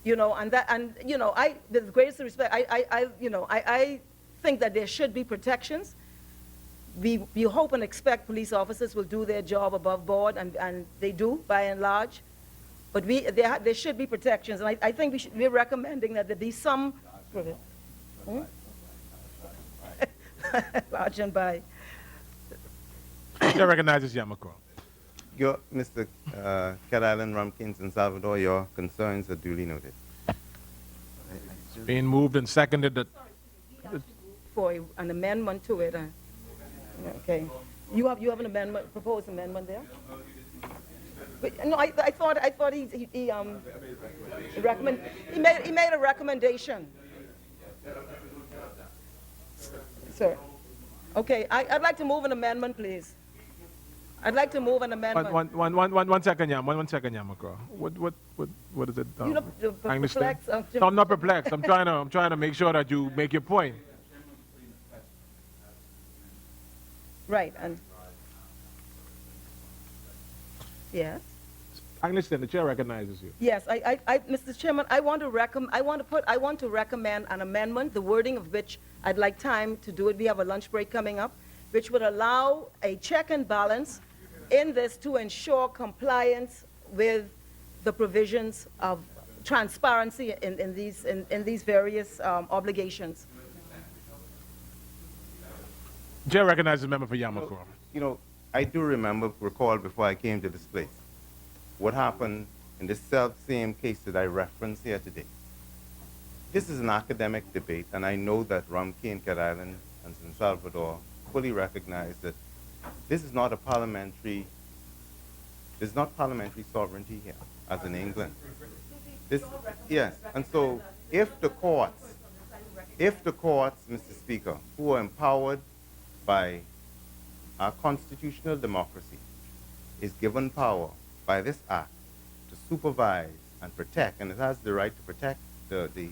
with the greatest respect, I think that there should be protections. We hope and expect police officers will do their job above board, and they do by and large. But there should be protections, and I think we're recommending that there be some. Large and by. Chair recognizes Yamako. Mr. Cat Island, Rumkins, and Salvador, your concerns are duly noted. Being moved and seconded that. For an amendment to it. Okay. You have an amendment, proposed amendment there? But, no, I thought he made a recommendation. Sir. Okay, I'd like to move an amendment, please. I'd like to move an amendment. One second, One second, Yamaka. What is it? You look I understand. perplexed. No, I'm not perplexed. I'm trying to make sure that you make your point. Right, and, yes. I understand. The chair recognizes you. Yes, Mr. Chairman, I want to recommend an amendment, the wording of which I'd like time to do it. We have a lunch break coming up, which would allow a check and balance in this to ensure compliance with the provisions of transparency in these various obligations. Chair recognizes the member for Yamakura. You know, I do recall before I came to this place, what happened in this same case that I referenced here today. This is an academic debate, and I know that Rumkey and Cat Island and San Salvador fully recognize that this is not there's not parliamentary sovereignty here, as in England. Yes, and so if the courts, Mr. Speaker, who are empowered by our constitutional democracy, is given power by this act to supervise and protect, and it has the right to protect the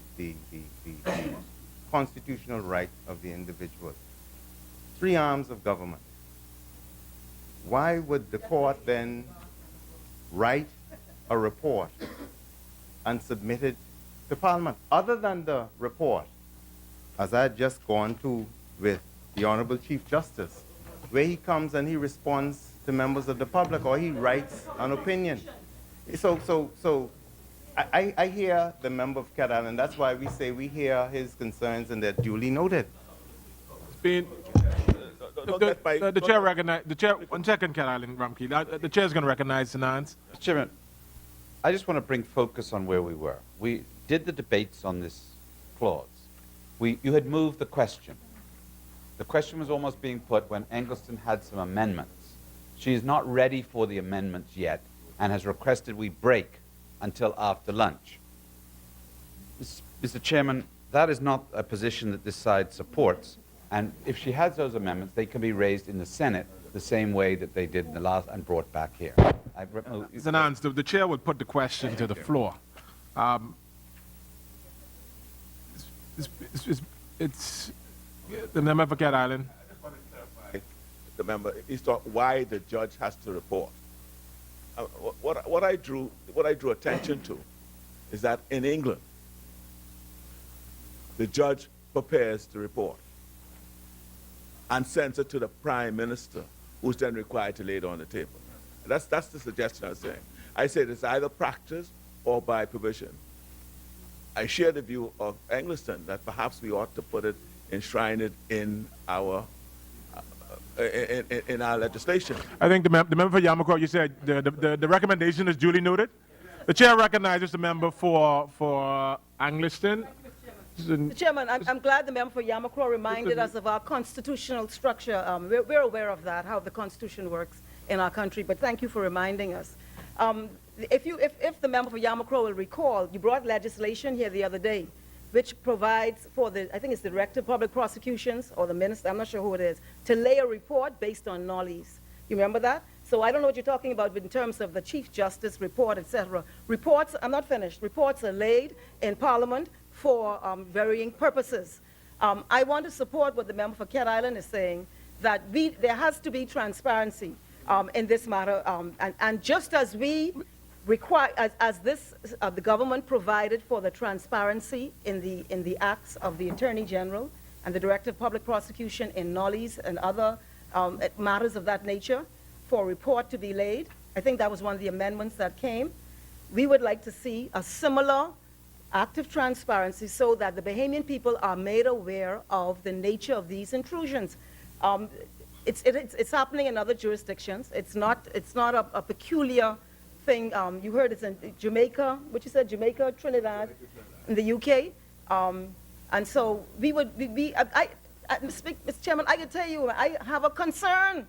constitutional right of the individual. 3 arms of government. Why would the court then write a report and submit it to Parliament? Other than the report, as I had just gone to with the Honorable Chief Justice, where he comes and he responds to members of the public, or he writes an opinion. So I hear the member of Cat Island. That's why we say we hear his concerns and they're duly noted. The chair recognize the chair. 1 second, Cat Island, Rumkey. The chair is going to recognize Sanans. Mr. Chairman, I just want to bring focus on where we were. We did the debates on this clause. You had moved the question. The question was almost being put when Eggleston had some amendments. She is not ready for the amendments yet and has requested we break until after lunch. Mr. Chairman, that is not a position that this side supports. And if she has those amendments, they can be raised in the Senate the same way that they did in the last and brought back here. Sanans, the chair would put the question to the floor. It's the member for Cat Island. The member, he's talking why the judge has to report. What I drew attention to is that in England, the judge prepares the report and sends it to the Prime Minister, who's then required to lay it on the table. That's the suggestion I was saying. I said it's either practice or by provision. I share the view of Eggleston that perhaps we ought to put it, enshrine it in our legislation. I think the member for Yamakura, you said the recommendation is duly noted. The chair recognizes the member for Eggleston. Mr. Chairman, I'm glad the member for Yamakura reminded us of our constitutional structure. We're aware of that, how the Constitution works in our country, but thank you for reminding us. If the member for Yamakura will recall, you brought legislation here the other day which provides for I think it's the Director of Public Prosecutions or the Minister, I'm not sure who it is, to lay a report based on nollies. You remember that? So I don't know what you're talking about in terms of the Chief Justice report, etc. Reports, I'm not finished, reports are laid in Parliament for varying purposes. I want to support what the member for Cat Island is saying, that there has to be transparency in this matter, and just as we require, the government provided for the transparency in the acts of the Attorney General and the Director of Public Prosecution in nollies and other matters of that nature for a report to be laid. I think that was one of the amendments that came. We would like to see a similar active transparency so that the Bahamian people are made aware of the nature of these intrusions. It's happening in other jurisdictions. It's not a peculiar thing. You heard it's in Jamaica, what you said, Jamaica, Trinidad, in the UK. And so Mr. Chairman, I can tell you, I have a concern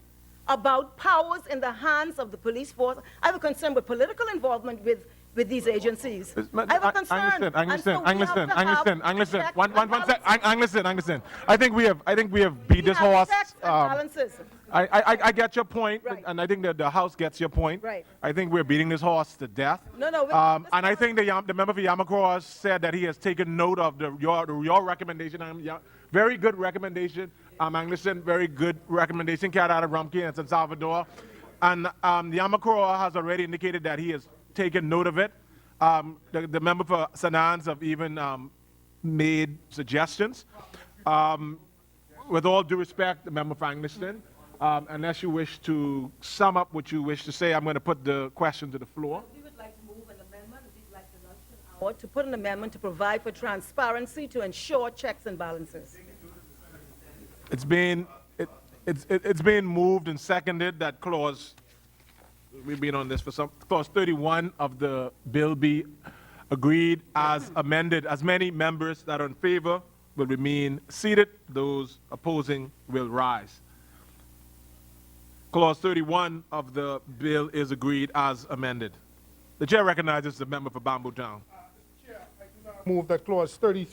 about powers in the hands of the police force. I have a concern with political involvement with these agencies. I have a concern. Eggleston. I think we have beat this horse. I get your point, Right. and I think that the House gets your point. Right. I think we're beating this horse to death. No, no, And I think the member for Yamacraw said that he has taken note of your recommendation. Very good recommendation, Angleston. Very good recommendation, carried out of Rumpke and San Salvador. And Yamacraw has already indicated that he has taken note of it. The member for St. Anne's have even made suggestions. With all due respect, the member for Angleston, unless you wish to sum up what you wish to say, I'm going to put the question to the floor. We would like to move an amendment, we'd like to launch an hour to put an amendment to provide for transparency to ensure checks and balances. It's been moved and seconded that clause, we've been on this for some, clause 31 of the bill be agreed as amended. As many members that are in favor will remain seated. Those opposing will rise. Clause 31 of the bill is agreed as amended. The chair recognizes the member for Bamboo Town. Move that clause 30,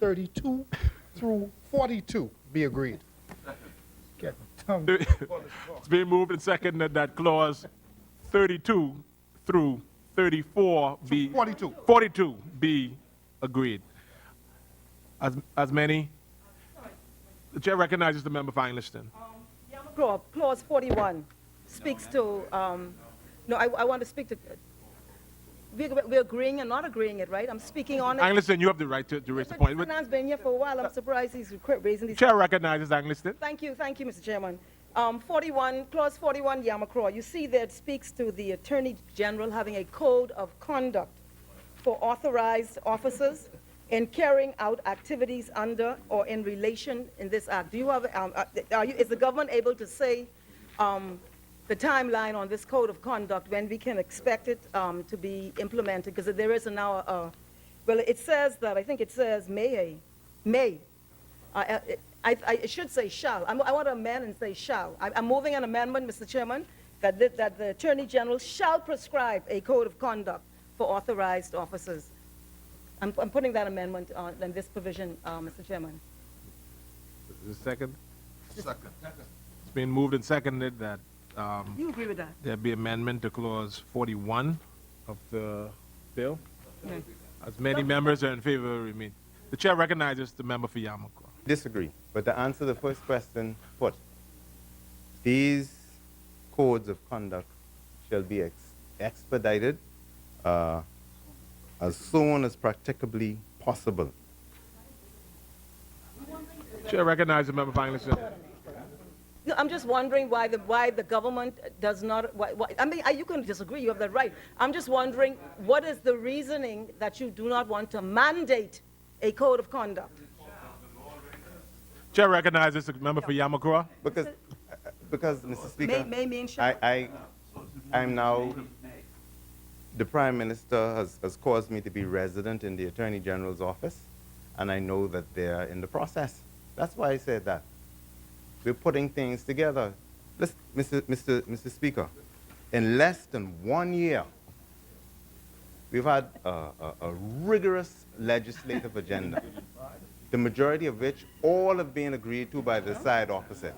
32 through 42 be agreed. Get tongue. It's being moved and seconded that clause 32 through 34 be 42 be agreed. As many. The chair recognizes the member for Angleston. Clause 41 speaks to, no, I want to speak to, we're agreeing and not agreeing it, right? I'm speaking on it. Angleston, you have the right to raise the point. Fernand's been here for a while. I'm surprised he's raising these. Chair recognizes Angleston. Thank you, Mr. Chairman. 41, clause 41, Yamacraw. You see that it speaks to the Attorney General having a code of conduct for authorized officers in carrying out activities under or in relation in this act. Do you have, is the government able to say the timeline on this code of conduct, when we can expect it to be implemented? Because there is now, well, it says that, I think it says May. It should say shall. I want to amend and say shall. I'm moving an amendment, Mr. Chairman, that the Attorney General shall prescribe a code of conduct for authorized officers. I'm putting that amendment on in this provision, Mr. Chairman. Is it second? Second. It's been moved and seconded that You agree with that? there be amendment to clause 41 of the bill. Okay. As many members are in favor, remain. The chair recognizes the member for Yamacraw. Disagree. But to answer the first question put, these codes of conduct shall be expedited as soon as practicably possible. Chair recognizes the member for Angleston. No, I'm just wondering why the government does not, I mean, you can disagree, you have that right. I'm just wondering, what is the reasoning that you do not want to mandate a code of conduct? Chair recognizes the member for Yamacraw. Because Mr. Speaker, May mean shall. I'm now, the Prime Minister has caused me to be resident in the Attorney General's office, and I know that they're in the process. That's why I said that. We're putting things together. Listen, Mr. Speaker, in less than 1 year, we've had a rigorous legislative agenda, the majority of which all have been agreed to by the side opposite.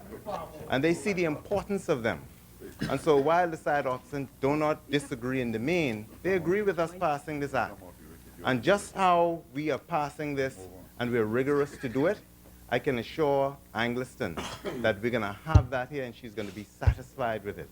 And they see the importance of them. And so while the side opposite do not disagree in the main, they agree with us passing this act. And just how we are passing this and we're rigorous to do it, I can assure Angleston that we're going to have that here and she's going to be satisfied with it.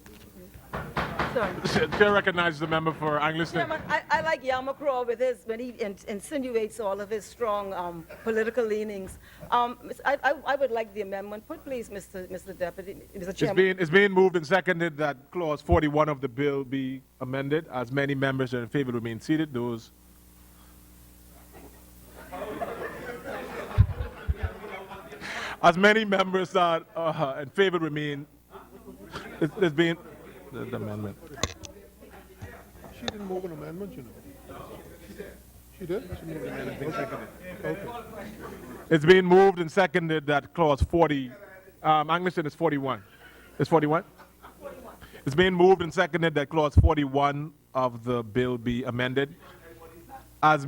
Sorry. Chair recognizes the member for Angleston. Chairman, I like Yamacraw with his, when he insinuates all of his strong political leanings. I would like the amendment. Put please, Mr. Deputy, Mr. Chairman. It's being moved and seconded that clause 41 of the bill be amended. As many members are in favor, remain seated. Those as many members are in favor, remain. It's being the amendment. She didn't move an amendment, you know. She did? She moved an amendment. Okay. It's being moved and seconded that clause 40, Angleston is 41. It's 41? It's being moved and seconded that clause 41 of the bill be amended. As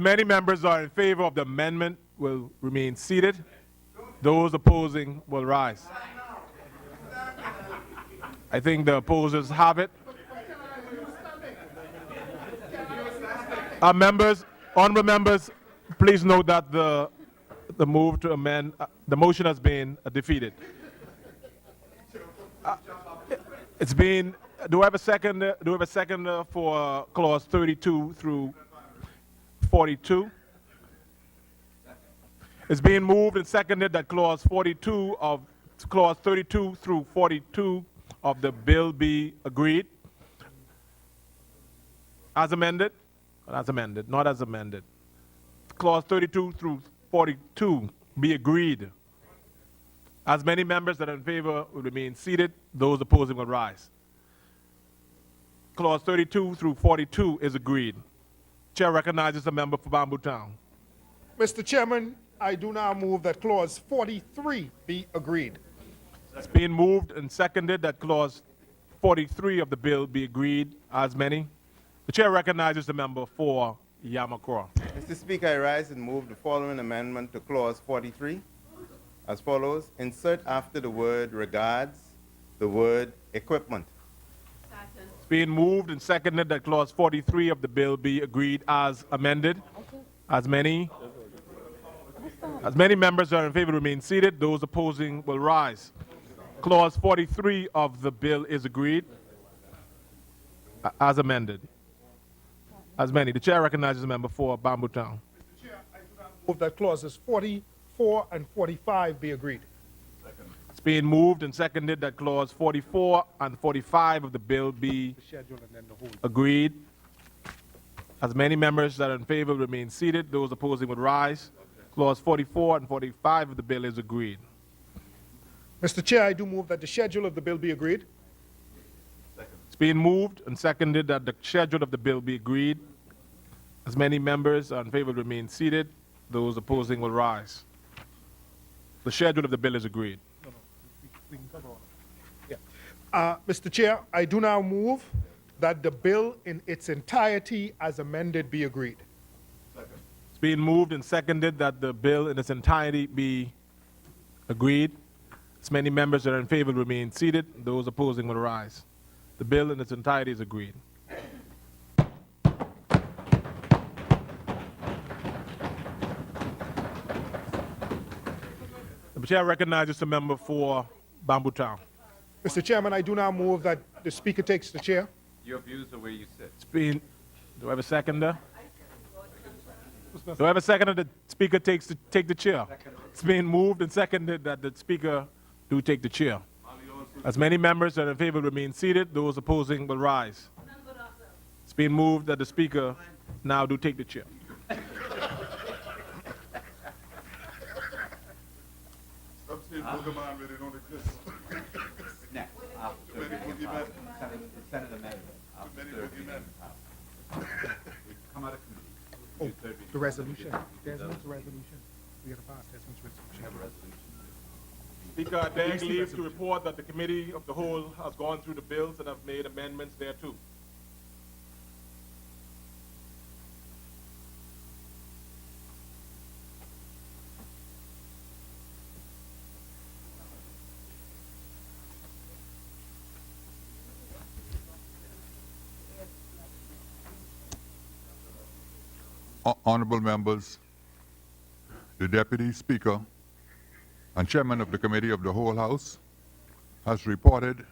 many members are in favor of the amendment, will remain seated. Those opposing will rise. I think the opposers have it. Members, honorable members, please note that the move to amend, the motion has been defeated. It's been, do I have a second, do we have a second for clause 32 through 42? It's being moved and seconded that clause 32 of, clause 32 through 42 of the bill be agreed. As amended? As amended, not as amended. Clause 32 through 42 be agreed. As many members that are in favor will remain seated, those opposing will rise. Clause 32 through 42 is agreed. Chair recognizes the member for Bamboo Town. Mr. Chairman, I do now move that clause 43 be agreed. It's being moved and seconded that clause 43 of the bill be agreed. As many. The chair recognizes the member for Yamakura. Mr. Speaker, I rise and move the following amendment to clause 43 as follows. Insert after the word regards the word equipment. It's being moved and seconded that clause 43 of the bill be agreed as amended. As many members are in favor remain seated. Those opposing will rise. Clause 43 of the bill is agreed as amended. As many. The chair recognizes the member for Bamboo Town. Mr. Chair, I do now move that clauses 44 and 45 be agreed. It's being moved and seconded that clause 44 and 45 of the bill be The schedule and then the whole. agreed. As many members that are in favor remain seated, those opposing would rise. Clause 44 and 45 of the bill is agreed. Mr. Chair, I do move that the schedule of the bill be agreed. It's being moved and seconded that the schedule of the bill be agreed. As many members are in favor remain seated, those opposing will rise. The schedule of the bill is agreed. We can cover all of it. Yeah. Mr. Chair, I do now move that the bill in its entirety as amended be agreed. It's being moved and seconded that the bill in its entirety be agreed. As many members that are in favor remain seated, those opposing will rise. The bill in its entirety is agreed. The chair recognizes the member for Bamboo Town. Mr. Chairman, I do now move that the speaker takes the chair. Your views are where you sit. It's been, do I have a seconder? Do I have a seconder that the speaker take the chair? It's being moved and seconded that the speaker do take the chair. As many members that are in favor remain seated, those opposing will rise. It's being moved that the speaker now do take the chair. Stop saying Pokemon really don't exist. Next, after Many boogeymen. Senate amendment. Many boogeymen. Come out of committee. Oh, the resolution. Desmond's resolution. We gotta pass Desmond's resolution. Speaker, I beg leave to report that the committee of the whole has gone through the bills and have made amendments thereto. Honorable members, the Deputy Speaker and Chairman of the Committee of the Whole House has reported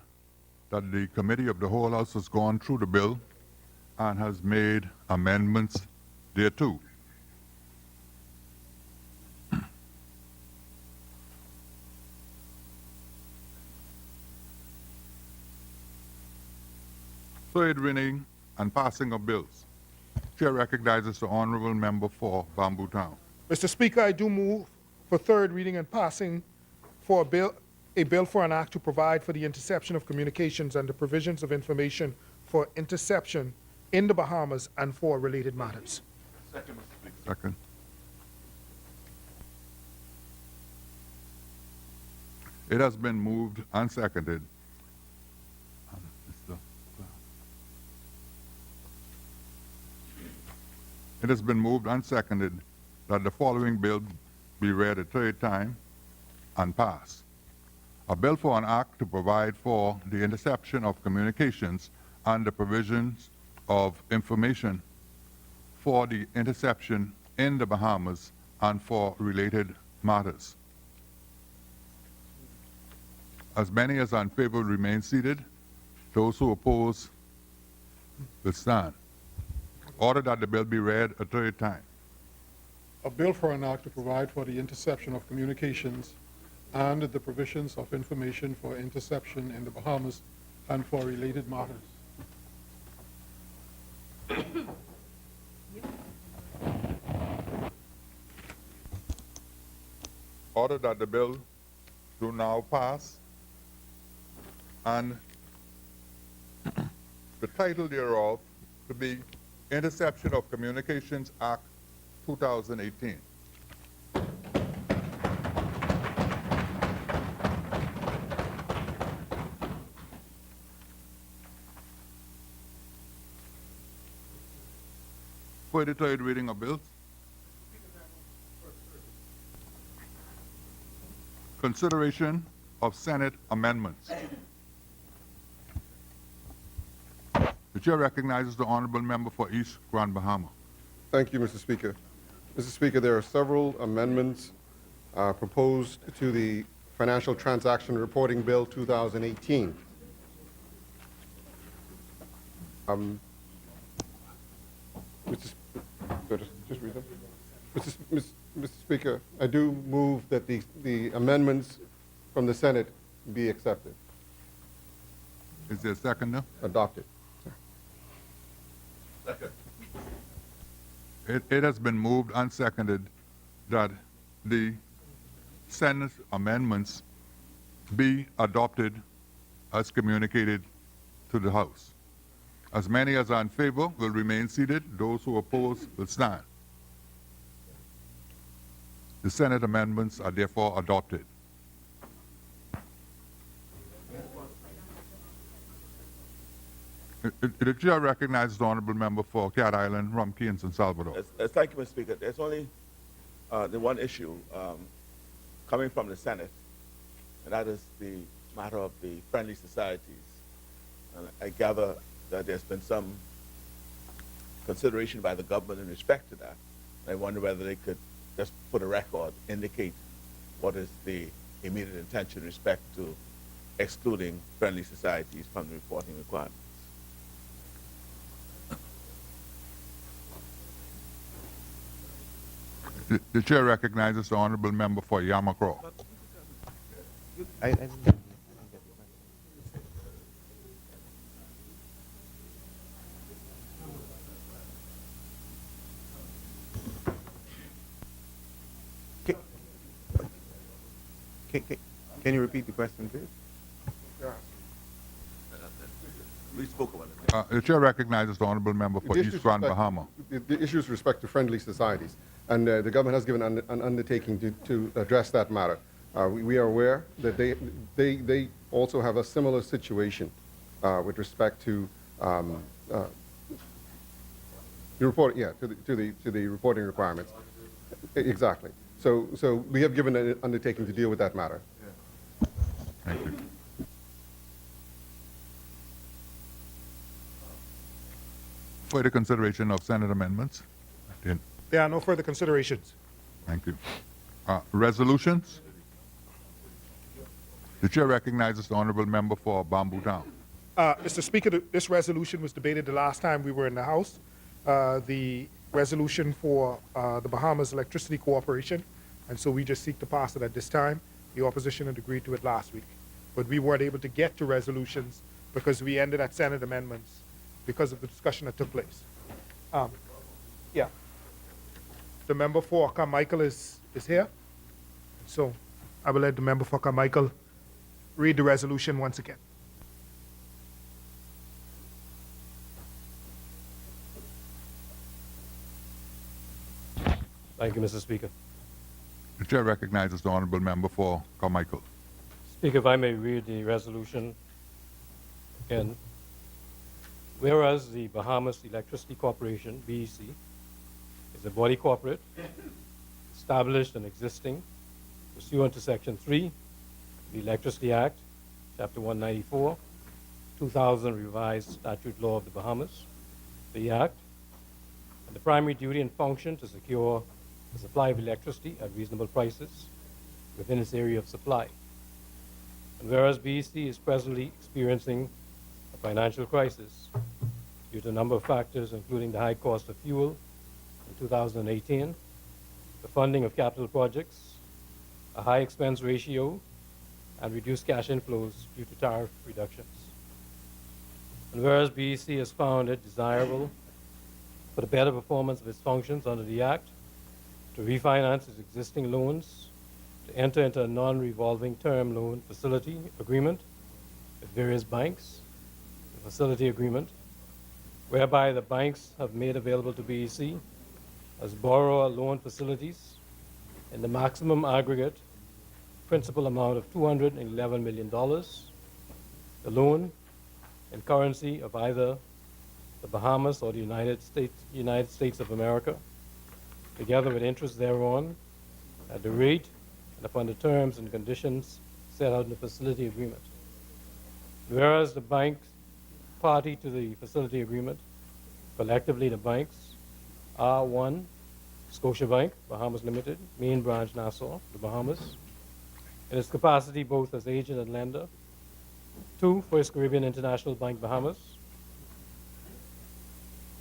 that the Committee of the Whole House has gone through the bill and has made amendments thereto. Third reading and passing of bills. Chair recognizes the honorable member for Bamboo Town. Mr. Speaker, I do move for third reading and passing for a bill for an act to provide for the interception of communications and the provisions of information for interception in the Bahamas and for related matters. Second. It has been moved and seconded. It has been moved and seconded that the following bill be read a third time and pass. A bill for an act to provide for the interception of communications and the provisions of information for the interception in the Bahamas and for related matters. As many as are in favor remain seated. Those who oppose will stand. Order that the bill be read a third time. A bill for an act to provide for the interception of communications and the provisions of information for interception in the Bahamas and for related matters. Order that the bill do now pass, and the title thereof to be Interception of Communications Act 2018. For the third reading of bills. Consideration of Senate amendments. The chair recognizes the honorable member for East Grand Bahama. Thank you, Mr. Speaker. Mr. Speaker, there are several amendments proposed to the Financial Transaction Reporting Bill 2018. Just read them. Mr. Speaker, I do move that the amendments from the Senate be accepted, Is there a second now? adopted. Second. It has been moved and seconded that the Senate amendments be adopted as communicated to the House. As many as are in favor will remain seated. Those who oppose will stand. The Senate amendments are therefore adopted. The chair recognizes the honorable member for Cat Island, Rumkey, and San Salvador. Thank you, Mr. Speaker. There's only the one issue coming from the Senate, and that is the matter of the friendly societies. And I gather that there's been some consideration by the government in respect to that. I wonder whether they could just put a record, indicate what is the immediate intention in respect to excluding friendly societies from the reporting requirements. The chair recognizes the honorable member for Yamacraw. Can you repeat the question, please? We spoke about it. The chair recognizes the honorable member for East Grand Bahama. The issues with respect to friendly societies, and the government has given an undertaking to address that matter. We are aware that they also have a similar situation with respect to the report, to the reporting requirements. Exactly. So we have given an undertaking to deal with that matter. Thank you. Further consideration of Senate amendments? There are no further considerations. Thank you. Resolutions? The chair recognizes the honorable member for Bamboo Town. Mr. Speaker, this resolution was debated the last time we were in the House. The resolution for the Bahamas Electricity Corporation, and so we just seek to pass it at this time. The opposition had agreed to it last week, but we weren't able to get to resolutions because we ended at Senate amendments because of the discussion that took place. The member for Carmichael is here, so I will let the member for Carmichael read the resolution once again. Thank you, Mr. Speaker. The chair recognizes the honorable member for Carmichael. Speaker, if I may read the resolution again. Whereas the Bahamas Electricity Corporation, BEC, is a body corporate established and existing pursuant to Section 3 of the Electricity Act, Chapter 194, 2000 Revised Statute Law of the Bahamas, the Act, and the primary duty and function to secure the supply of electricity at reasonable prices within its area of supply. And whereas BEC is presently experiencing a financial crisis due to a number of factors, including the high cost of fuel in 2018, the funding of capital projects, a high expense ratio, and reduced cash inflows due to tariff reductions. And whereas BEC has found it desirable for the better performance of its functions under the Act to refinance its existing loans, to enter into a non-revolving term loan facility agreement with various banks, the facility agreement, whereby the banks have made available to BEC as borrower loan facilities in the maximum aggregate principal amount of $211 million, the loan in currency of either the Bahamas or the United States of America, together with interest thereon, at the rate and upon the terms and conditions set out in the facility agreement. Whereas the banks party to the facility agreement, collectively the banks are: 1, Scotiabank, Bahamas Limited, main branch Nassau, the Bahamas, in its capacity both as agent and lender; 2, First Caribbean International Bank, Bahamas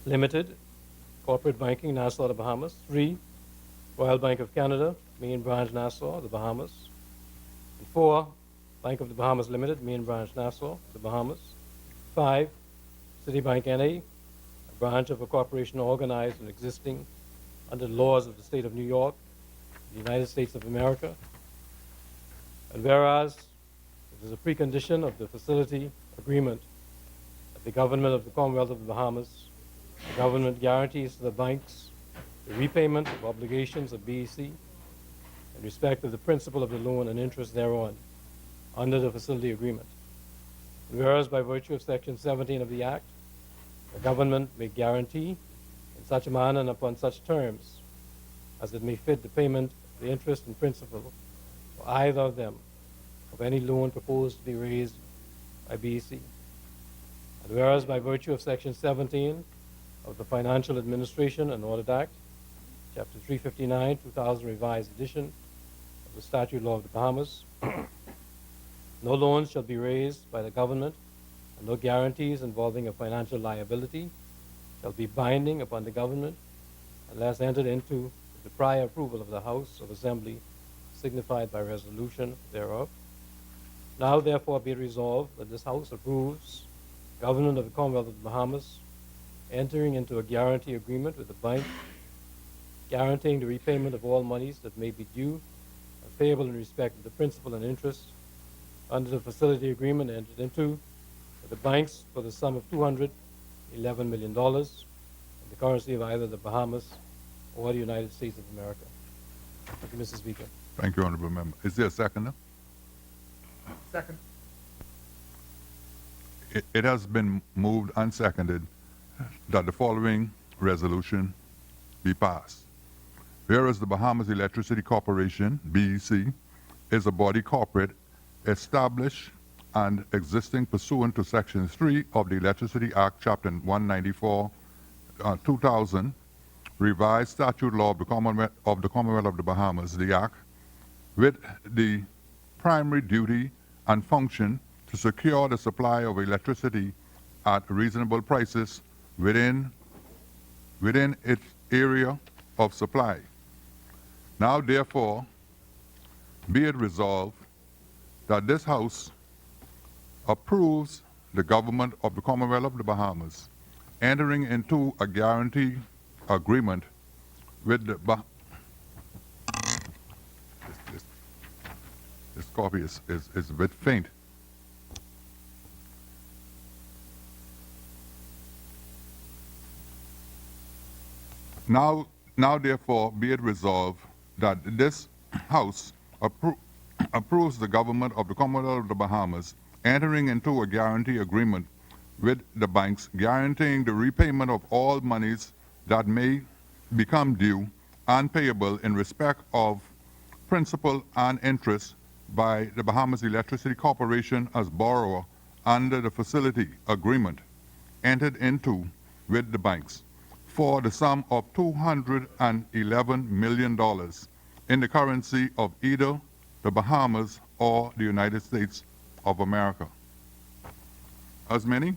Limited, corporate banking, Nassau, the Bahamas; 3, Royal Bank of Canada, main branch Nassau, the Bahamas; and 4, Bank of the Bahamas Limited, main branch Nassau, the Bahamas; 5, Citibank NA, a branch of a corporation organized and existing under the laws of the state of New York, the United States of America. And whereas it is a precondition of the facility agreement that the government of the Commonwealth of the Bahamas, the government guarantees to the banks the repayment of obligations of BEC in respect of the principal of the loan and interest thereon under the facility agreement. And whereas by virtue of Section 17 of the Act, the government may guarantee in such a manner and upon such terms as it may fit the payment of the interest and principal for either of them of any loan proposed to be raised by BEC. And whereas by virtue of Section 17 of the Financial Administration and Audit Act, Chapter 359, 2000 Revised Edition of the Statute Law of the Bahamas, no loans shall be raised by the government, and no guarantees involving a financial liability shall be binding upon the government unless entered into with the prior approval of the House of Assembly, signified by resolution thereof. Now, therefore, be it resolved that this House approves the government of the Commonwealth of the Bahamas entering into a guarantee agreement with the bank, guaranteeing the repayment of all monies that may be due and payable in respect of the principal and interest under the facility agreement entered into with the banks for the sum of $211 million in the currency of either the Bahamas or the United States of America. Thank you, Mr. Speaker. Thank you, Honorable Member. Is there a seconder? Second. It has been moved and seconded that the following resolution be passed. Whereas the Bahamas Electricity Corporation, BEC, is a body corporate established and existing pursuant to Section 3 of the Electricity Act, Chapter 194, 2000, Revised Statute Law of the Commonwealth of the Bahamas, the Act, with the primary duty and function to secure the supply of electricity at reasonable prices within its area of supply. Now, therefore, be it resolved that this House approves the government of the Commonwealth of the Bahamas entering into a guarantee agreement with the this copy is a bit faint. Now, therefore, be it resolved that this House approves the government of the Commonwealth of the Bahamas entering into a guarantee agreement with the banks, guaranteeing the repayment of all monies that may become due and payable in respect of principal and interest by the Bahamas Electricity Corporation as borrower under the facility agreement entered into with the banks for the sum of $211 million in the currency of either the Bahamas or the United States of America. As many?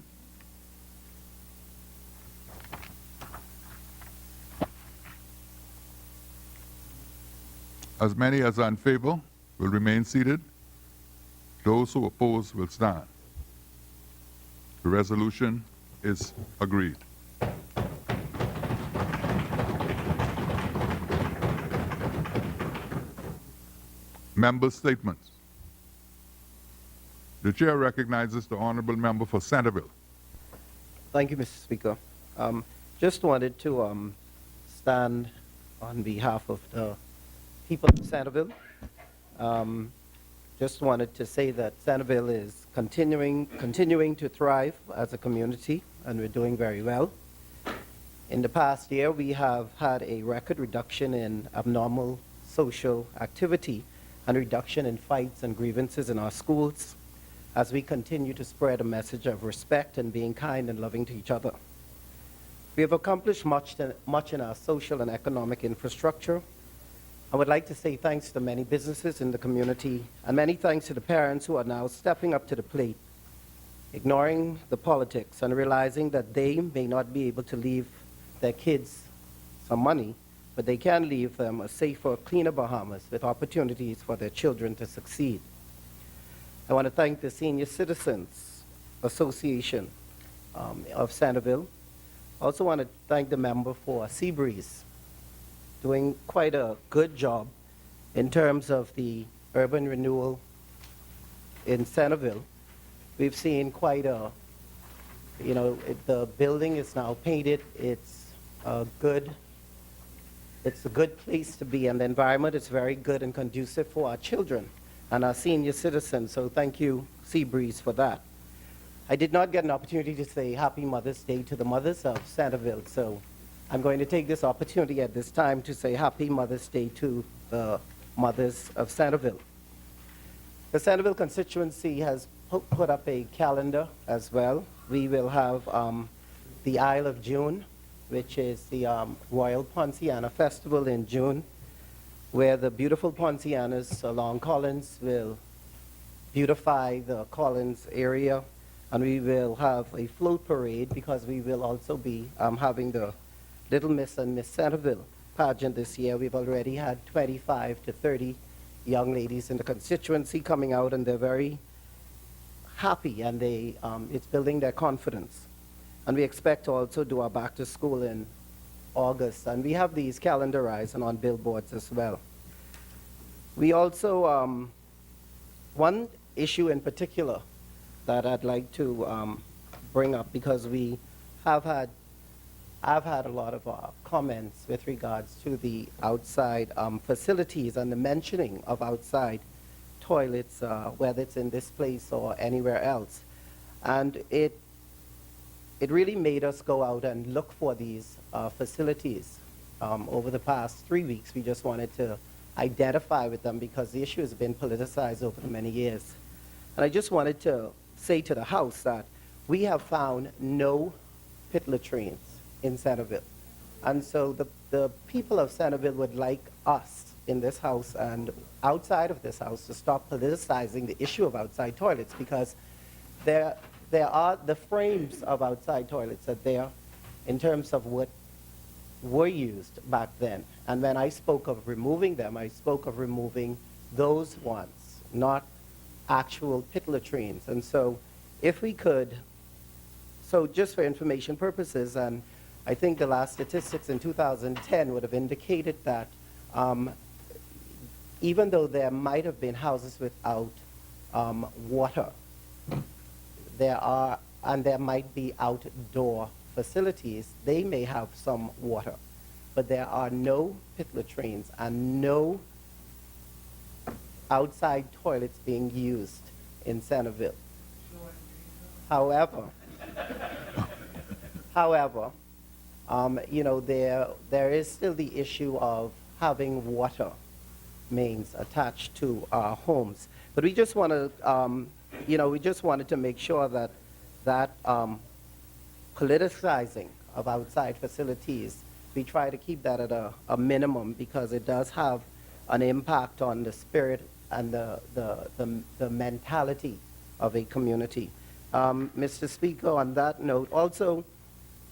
As many as are in favor will remain seated. Those who oppose will stand. The resolution is agreed. Member statements. The chair recognizes the honorable member for Centerville. Thank you, Mr. Speaker. Just wanted to stand on behalf of the people of Centerville. Just wanted to say that Centerville is continuing to thrive as a community, and we're doing very well. In the past year, we have had a record reduction in abnormal social activity and reduction in fights and grievances in our schools as we continue to spread a message of respect and being kind and loving to each other. We have accomplished much in our social and economic infrastructure. I would like to say thanks to many businesses in the community and many thanks to the parents who are now stepping up to the plate, ignoring the politics and realizing that they may not be able to leave their kids some money, but they can leave them a safer, cleaner Bahamas with opportunities for their children to succeed. I want to thank the Senior Citizens Association of Centerville. I also want to thank the member for Seabreeze, doing quite a good job in terms of the urban renewal in Centerville. We've seen quite a, the building is now painted. It's a good place to be, and the environment is very good and conducive for our children and our senior citizens. So thank you, Seabreeze, for that. I did not get an opportunity to say Happy Mother's Day to the mothers of Centerville, so I'm going to take this opportunity at this time to say Happy Mother's Day to the mothers of Centerville. The Centerville constituency has put up a calendar as well. We will have the Isle of June, which is the Royal Ponciana Festival in June, where the beautiful Poncianas along Collins will beautify the Collins area, and we will have a float parade because we will also be having the Little Miss and Miss Centerville pageant this year. We've already had 25 to 30 young ladies in the constituency coming out, and they're very happy, and it's building their confidence. And we expect to also do our back to school in August, and we have these calendarized and on billboards as well. We also, one issue in particular that I'd like to bring up, because I've had a lot of comments with regards to the outside facilities and the mentioning of outside toilets, whether it's in this place or anywhere else. And it really made us go out and look for these facilities. Over the past 3 weeks, we just wanted to identify with them because the issue has been politicized over the many years. And I just wanted to say to the House that we have found no pit latrines in Centerville. And so the people of Centerville would like us in this House and outside of this House to stop politicizing the issue of outside toilets, because there are the frames of outside toilets are there in terms of what were used back then. And when I spoke of removing them, I spoke of removing those ones, not actual pit latrines. And so if we could, so just for information purposes, and I think the last statistics in 2010 would have indicated that even though there might have been houses without water, there might be outdoor facilities, they may have some water, but there are no pit latrines and no outside toilets being used in Centerville. However, there is still the issue of having water mains attached to our homes. But we just want to, we just wanted to make sure that politicizing of outside facilities, we try to keep that at a minimum because it does have an impact on the spirit and the mentality of a community. Mr. Speaker, on that note, also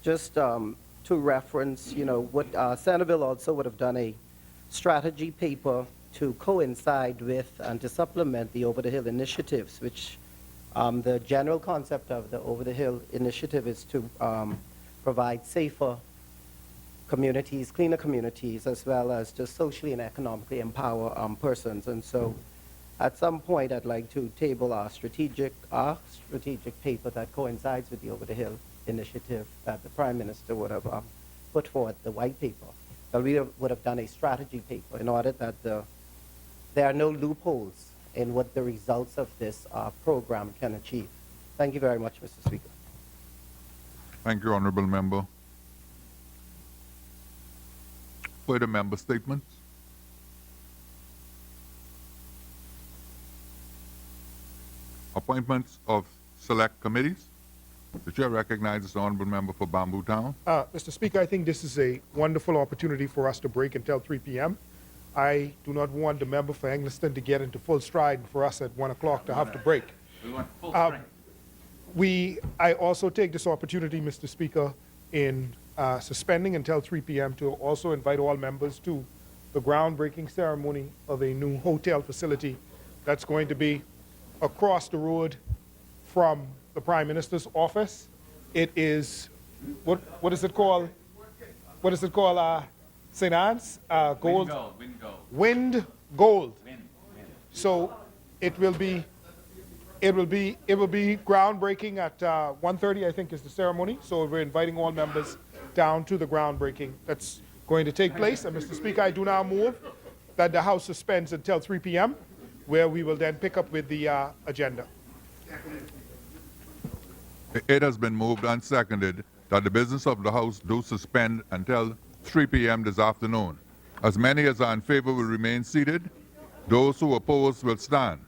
just to reference, what Centerville also would have done a strategy paper to coincide with and to supplement the Over the Hill initiatives, which the general concept of the Over the Hill initiative is to provide safer communities, cleaner communities, as well as to socially and economically empower persons. And so at some point, I'd like to table our strategic paper that coincides with the Over the Hill initiative that the Prime Minister would have put forward, the white paper. But we would have done a strategy paper in order that there are no loopholes in what the results of this program can achieve. Thank you very much, Mr. Speaker. Thank you, Honorable Member. Further member statements? Appointments of select committees. The chair recognizes the Honorable Member for Bamboo Town. Mr. Speaker, I think this is a wonderful opportunity for us to break until 3 p.m. I do not want the member for Engliston to get into full stride and for us at 1 o'clock to have to break. We want full strength. I also take this opportunity, Mr. Speaker, in suspending until 3 p.m. to also invite all members to the groundbreaking ceremony of a new hotel facility that's going to be across the road from the Prime Minister's office. It is, what is it called? What is it called, St. Anne's? Gold? Wind Gold. So it will be groundbreaking at 1:30, I think, is the ceremony. So we're inviting all members down to the groundbreaking that's going to take place. And Mr. Speaker, I do now move that the House suspends until 3 p.m., where we will then pick up with the agenda. It has been moved and seconded that the business of the House do suspend until 3 p.m. this afternoon. As many as are in favor will remain seated. Those who oppose will stand.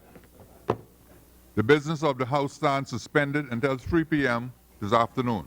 The business of the House stands suspended until 3 p.m. this afternoon.